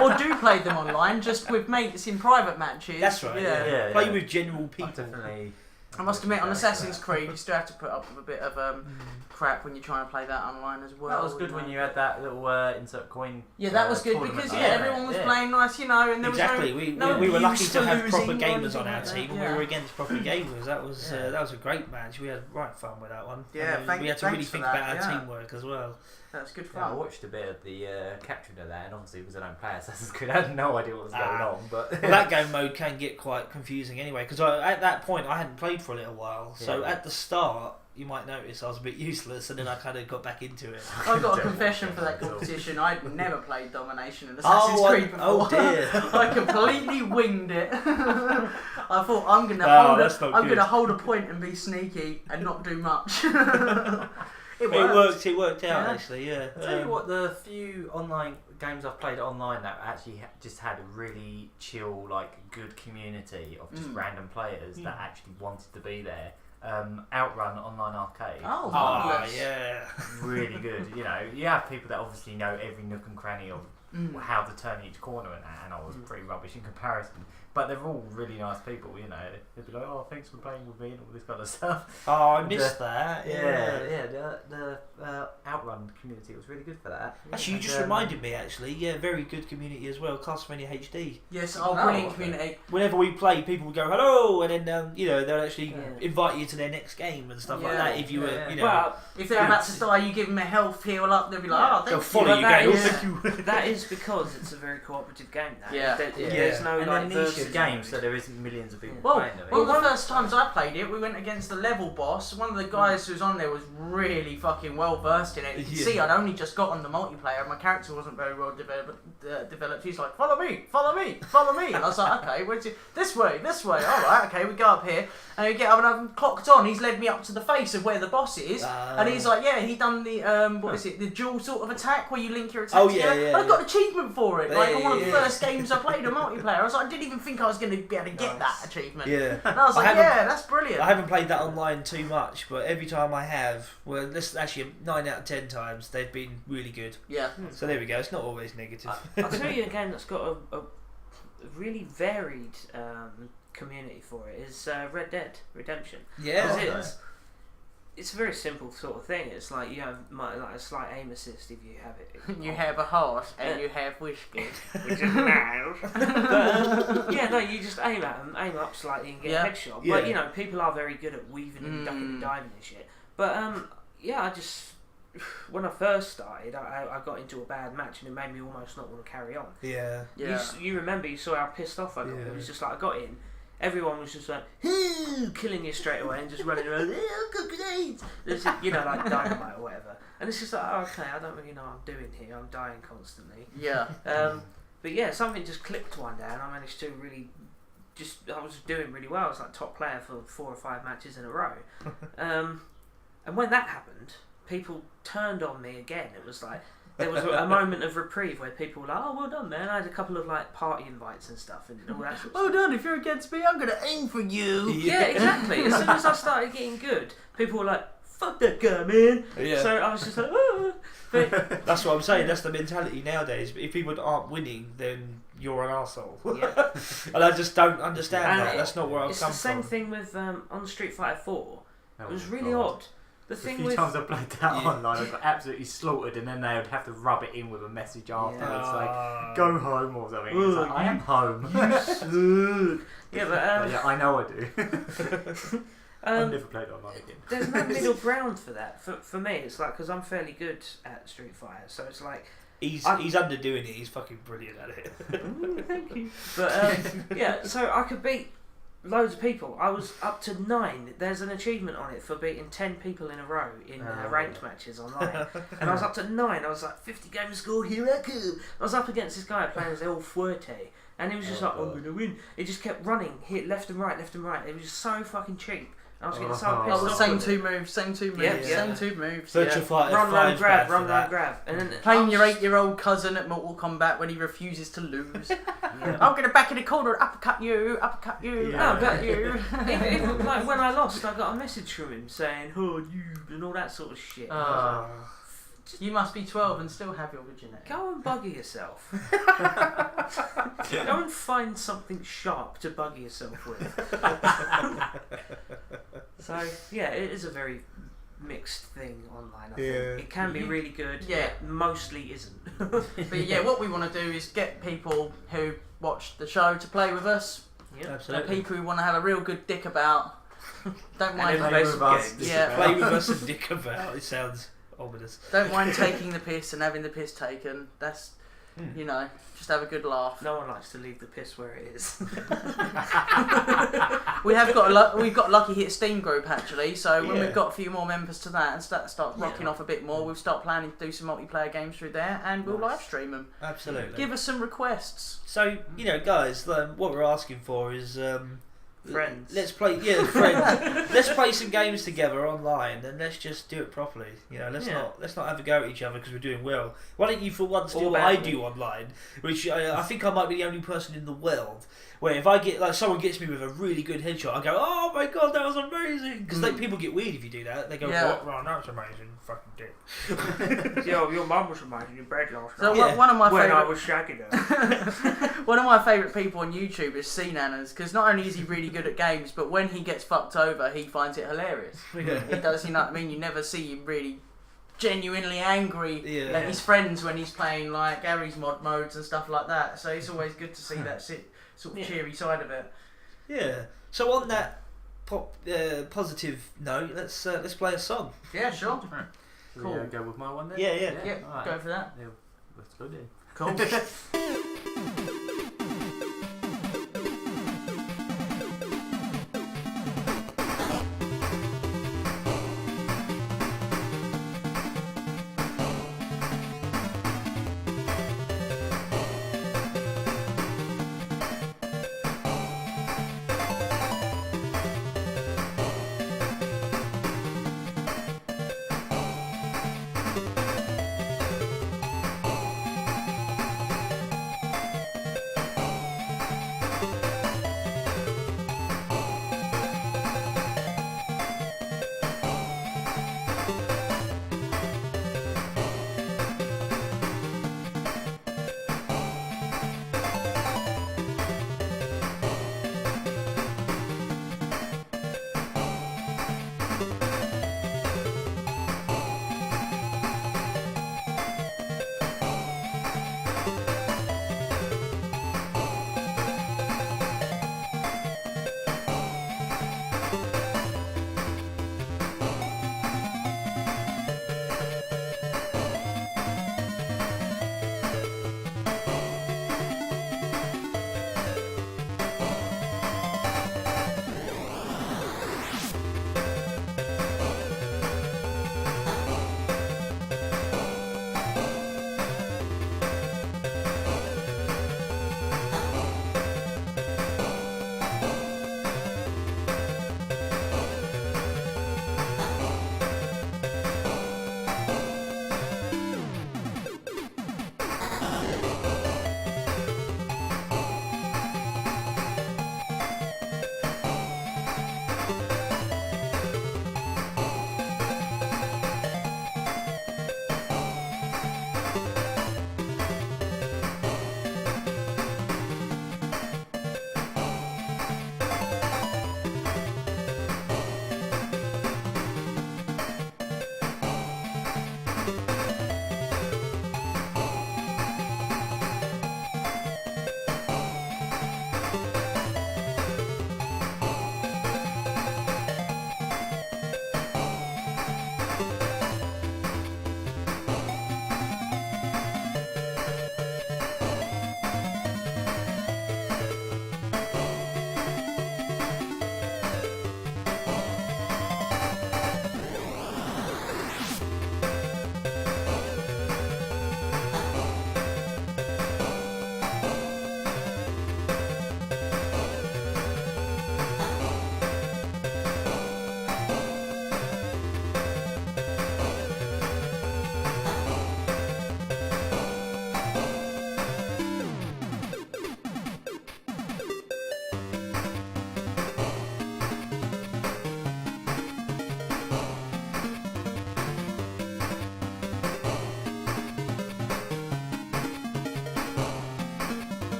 Or do play them online, just with mates in private matches. That's right. Yeah. Yeah. Play with general people. Definitely. I must admit, on Assassin's Creed, you still have to put up with a bit of crap when you're trying to play that online as well. That was good when you had that little insert coin. Yeah, that was good tournament because like everyone was playing nice, and there was Exactly. no We were lucky abuse to for have proper losing or gamers anything on our like that. team, and Yeah. we were against proper gamers. That was a great match. We had right fun with that one. Yeah, And we had to really thanks for think that, about our yeah. teamwork as well. That's good Yeah, I fun. watched a bit of the capturing of that, and obviously because I don't play Assassin's Creed, I had no idea what was going on. But Well, that game mode can get quite confusing anyway, because at that point I hadn't played for a little while. So Yeah. at the start, you might notice I was a bit useless, and then I kind of got back into it. I've got a confession for that competition. I'd never played Domination in Oh, Assassin's Creed before. oh dear. I completely winged it. I thought I'm gonna hold a point and be sneaky and not do much. It worked. It worked out Yeah. actually. Yeah. I'll tell you what, the few online games I've played online that actually just had a really chill, like good community of just random players that actually wanted to be there. Outrun Online Arcade. Oh, Oh marvellous. yeah. Really good. You have people that obviously know every nook and cranny of how to turn each corner and I was pretty rubbish in comparison. But they're all really nice people, They'd be like, oh, thanks for playing with me and all this kind of stuff. Oh, I missed that. The Outrun community was really good for that. Actually, you just reminded me. Actually, yeah, very good community as well. Castlevania HD. Yes, okay. brilliant community. Whenever we play, people would go hello, and then they'll actually Yeah. invite you to their next game and stuff like Yeah. that. If you were, Yeah. Well, If they're about to die, you give them a health heal up. They'll be like, oh, they'll thank follow you. you. that Going, oh, is- thank you. that is because it's a very cooperative game. That. Yeah. There's no And like they're niche versus games, so there isn't millions of people Well, playing them. one of the first times I played it, we went against the level boss. One of the guys who was on there was really fucking well versed in it. You can see I'd only just got on the multiplayer, and my character wasn't very well developed. He's like, follow me, follow me, follow me. And I was like, okay, where's it? This way. All right, okay, we go up here. And we get up, and I've clocked on. He's led me up to the face of where the boss is. And he's like, yeah, he done the, the dual sort of attack where you link your attack together. I got an achievement for it. Like, on one of the first games I played on multiplayer. I was like, I didn't even think I was going to be able to get that achievement. Yeah. And I was like, that's brilliant. I haven't played that online too much, but every time I have, well, this actually 9 out of 10 times they've been really good. Yeah. So there we go. It's not always negative. I'll tell you a game that's got a really varied community for it is Red Dead Redemption. Yeah. It's a very simple sort of thing. It's like you have like a slight aim assist if you have it. You have a horse and you have whiskey. Which is mild. But you just aim at them, aim up slightly and get a headshot. Yeah. But people are very good at weaving and ducking and diving and shit. But I just when I first started, I got into a bad match and it made me almost not want to carry on. Yeah. You remember, you saw how pissed off I got. Yeah. It was just like I got in. Everyone was just like, killing you straight away and just running around, I've got grenades! Like dynamite or whatever. And it's just like, okay, I don't really know what I'm doing here. I'm dying constantly. Yeah. But yeah, something just clicked one day and I managed to really I was doing really well. I was like top player for 4 or 5 matches in a row. And when that happened, people turned on me again. It was like, there was a moment of reprieve where people were like, oh, well done, man. I had a couple of like party invites and stuff and all that sort of Well stuff. done, if you're against me, I'm going to aim for you. Yeah, exactly. As soon as I started getting good, people were like, fuck that guy, man. Yeah. So I was just like, oh. But That's what I'm saying. That's the mentality nowadays. If people aren't winning, then you're an arsehole. yeah. And I just don't understand And that. That's not where I've It's come the same from. thing with on Street Fighter 4. Oh It was my really God. odd. The A thing few with times I played that online, I got absolutely slaughtered, and then they would have to rub it in with a message afterwards, like "Go home" or something. It's like, I am home. yeah, But yeah, I know I do. I've um, never played online again. there's no middle ground for that. For me, it's like because I'm fairly good at Street Fighter, so it's like He's underdoing it. He's fucking brilliant at it. thank you. But yeah, so I could beat loads of people. I was up to 9. There's an achievement on it for beating 10 people in a row in ranked matches online. And I was up to 9. I was like, 50 game score, here I come. I was up against this guy playing as El Fuerte. And he was just like, I'm going to win. He just kept running, hit left and right, left and right. It was just so fucking cheap. I was getting so Oh. pissed Oh, the off same with two moves, same two moves, Yeah, yeah. same two moves. Virtua Yeah. Fighter run, 5 's grab, bad for run, that. grab, and then Playing your 8-year-old cousin at Mortal Kombat when he refuses to lose. Yeah. I'm gonna back in the corner, uppercut you, Yeah. uppercut you. even like when I lost, I got a message from him saying, "Oh, you," and all that sort of shit. Ah. You must be 12 and still have your virginity. Go and bugger yourself. Go and find something sharp to bugger yourself with. So yeah, it is a very mixed thing online. I think it can be really good. Yeah. It mostly isn't. But yeah, what we want to do is get people who watch the show to play with us. Yeah. The Absolutely. people who want to have a real good dick about. Don't mind. then Play play with some us. games. Yeah. Play with us and dick about. It sounds ominous. Don't mind taking the piss and having the piss taken. That's, you know, just have a good laugh. No one likes to leave the piss where it is. We've got a Lucky Hit Steam group actually, so when Yeah. we've got a few more members to that and start rocking Yeah. off a bit more, we'll start planning to do some multiplayer games through there, and we'll Nice. live stream them. Absolutely. Give us some requests. So, you know, guys, what we're asking for is Friends. Let's play, friends. Let's play some games together online, and let's just do it properly. You know, let's Yeah. not have a go at each other because we're doing well. Why don't you, for once, do Or what I badly. do online? Which I think I might be the only person in the world where if I get like someone gets me with a really good headshot, I go, "Oh my god, that was amazing!" Because like people get weird if you do that. They go, Yeah. "What? Well, that's amazing, fucking dick." Yo, your mum was amazing. Your bread last So night. Yeah. one of my When I favourite was shagging her. one of my favourite people on YouTube is C-Nanners, because not only is he really good at games, but when he gets fucked over, he finds it hilarious. Yeah. He does, you know what I mean? You never see him really genuinely angry Yeah. at his friends when he's playing like Gary's mod modes and stuff like that. So it's always good to see that sort of Yeah. cheery side of it. Yeah. So on that positive note, let's play a song. Yeah, sure. Cool. Go with my one then. Yeah, yeah. Yeah, Alright. go for that. Yeah, let's go then. Cool.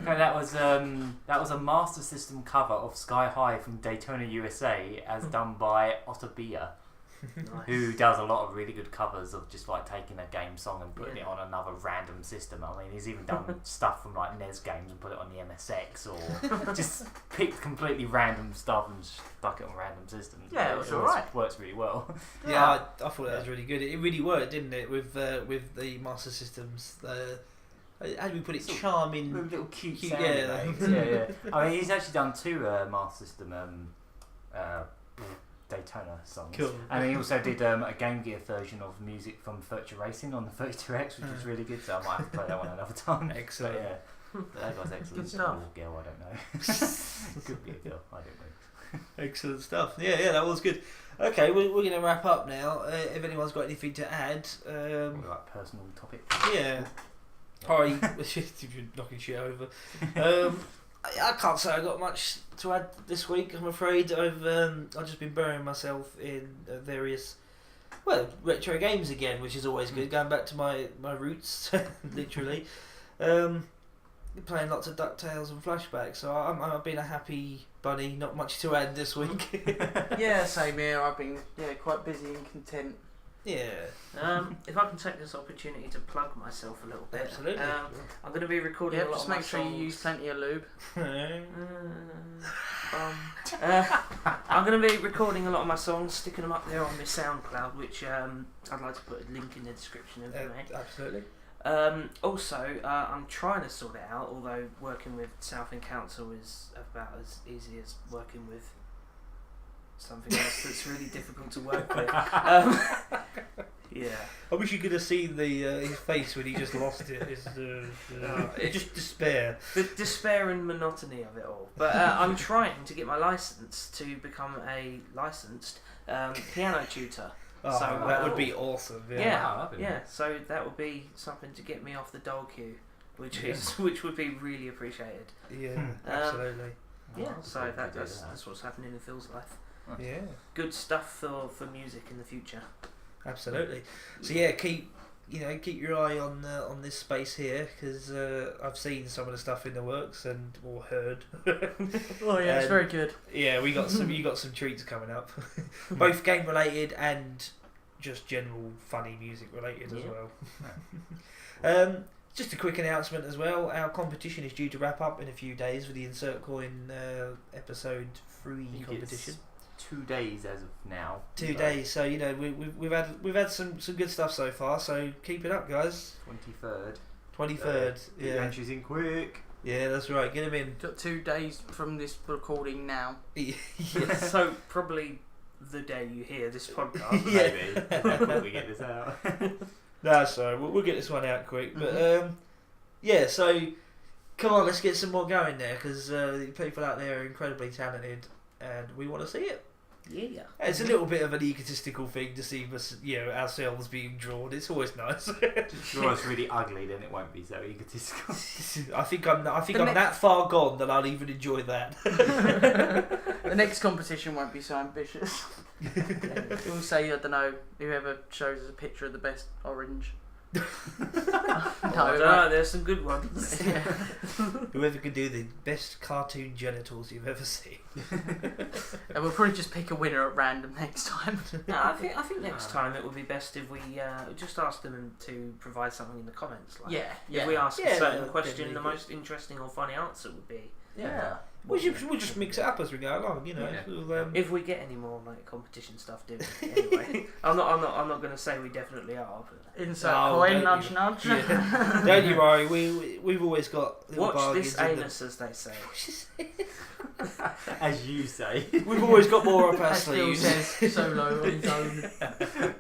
Okay, that was a Master System cover of Sky High from Daytona, USA, as done by Otterbeer, who does a lot of really good covers of just like taking a game song and putting it on another random system. I mean, he's even done stuff from like NES games and put it on the MSX, or just picked completely random stuff and stuck it on random systems. Yeah, it was alright. Works really well. Yeah, I thought that was really good. It really worked, didn't it, with the Master Systems? How do we put it? Charming, Little cute cute, sounding yeah. things. Yeah. I mean, he's actually done 2 Master System Daytona songs. Cool. And he also did a Game Gear version of music from Virtua Racing on the 32X, which is really good, so I might have to play that one another time. Excellent. But yeah, that guy's excellent. Good stuff. Or girl, I don't know. Could be a girl, I don't know. Excellent stuff. Yeah, that was good. Okay, we're going to wrap up now. If anyone's got anything to add, Like personal topic. yeah. Sorry, if you're knocking shit over. I can't say I got much to add this week. I'm afraid I've just been burying myself in various retro games again, which is always good. Going back to my roots, literally. Playing lots of Ducktales and Flashback, so I've been a happy bunny. Not much to add this week. Yeah, same here. I've been quite busy and content. Yeah, If I can take this opportunity to plug myself a little bit. absolutely. I'm going to be recording a lot Just of my make sure songs. you use plenty of lube. I'm going to be recording a lot of my songs, sticking them up there on my SoundCloud, which I'd like to put a link in the description of me. Absolutely. Also, I'm trying to sort it out, although working with Southend Council is about as easy as working with something else that's really difficult to work with. Yeah. I wish you could have seen his face when he just lost it. It's just despair. The despair and monotony of it all. But I'm trying to get my license to become a licensed piano tutor. Oh, So, that would be awesome. Yeah, Wow, that'd be yeah. So that would be something to get me off the dole queue, which Yeah. which would be really appreciated. Yeah, absolutely. Yeah. Oh, So cool to do that's what's happening in Phil's life. Yeah, Good stuff for music in the future. absolutely. So yeah, keep your eye on this space here, because I've seen some of the stuff in the works or heard. Oh yeah, it's very good. Yeah, you got some treats coming up, both game related and just general funny music related as well. Just a quick announcement as well. Our competition is due to wrap up in a few days with the Insert Coin episode 3 competition. 2 days as of now. 2 days, so we've had some good stuff so far. So keep it up, guys. 23rd. 23rd, Get yeah, your entries in quick. yeah, that's right. Get them in. Got 2 days from this recording now. Yeah. So probably the day you hear this podcast. Yeah. Maybe. When we get this out. No, sorry, we'll get this one out quick. But yeah, so come on, let's get some more going there, because the people out there are incredibly talented, and we want to see it. Yeah. It's a little bit of an egotistical thing to see us, ourselves being drawn. It's always nice. If it's really ugly, then it won't be so egotistical. I think I'm that far gone that I'll even enjoy that. The next competition won't be so ambitious. We'll say, I don't know, whoever shows us a picture of the best orange. I don't know, there's some good ones. Yeah. Whoever can do the best cartoon genitals you've ever seen. And we'll probably just pick a winner at random next time. No, I think next time it would be best if we just ask them to provide something in the comments. Like, Yeah. If we ask Yeah, a certain that'd question, be the good. most interesting or funny answer would be. Yeah. We'll just mix it up as we go along, Yeah. We'll, If we get any more like competition stuff, do it anyway. I'm not going to say we definitely are. But Insert Oh, coin, don't nudge, you- nudge. yeah. Don't you worry, we've always got little watch bargains this in the- anus, as they say. As you say. We've always got more up our As Phil sleeves. says, solo on his own.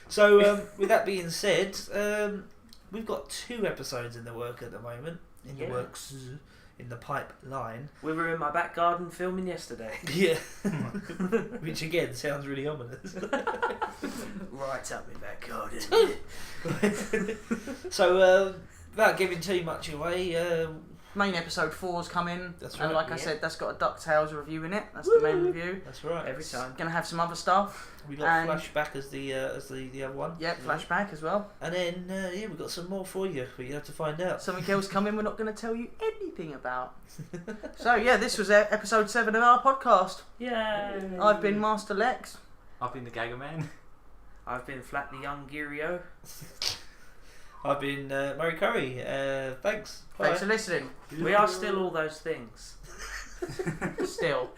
So, with that being said, we've got 2 episodes in the work at the moment. In the Yeah. works, in the pipeline. We were in my back garden filming yesterday. Yeah. Which again sounds really ominous. Right up my back garden. So, without giving too much away, Main episode 4's coming. That's And right, like I yeah. said, that's got a DuckTales review in it. That's the main review. that's right. Every time. Gonna have some other stuff. We got And- Flashback as the other one. Yep, flashback as well. And then, we've got some more for you, but you have to find out. Something else coming, we're not going to tell you anything talking about? So yeah, this was episode 7 of our podcast. Yay! I've been Master Lex. I've been the Gagger Man. I've been Flat the Young Girio. I've been Murray Curry. Thanks. Bye. Thanks for listening. We are still all those things. Still.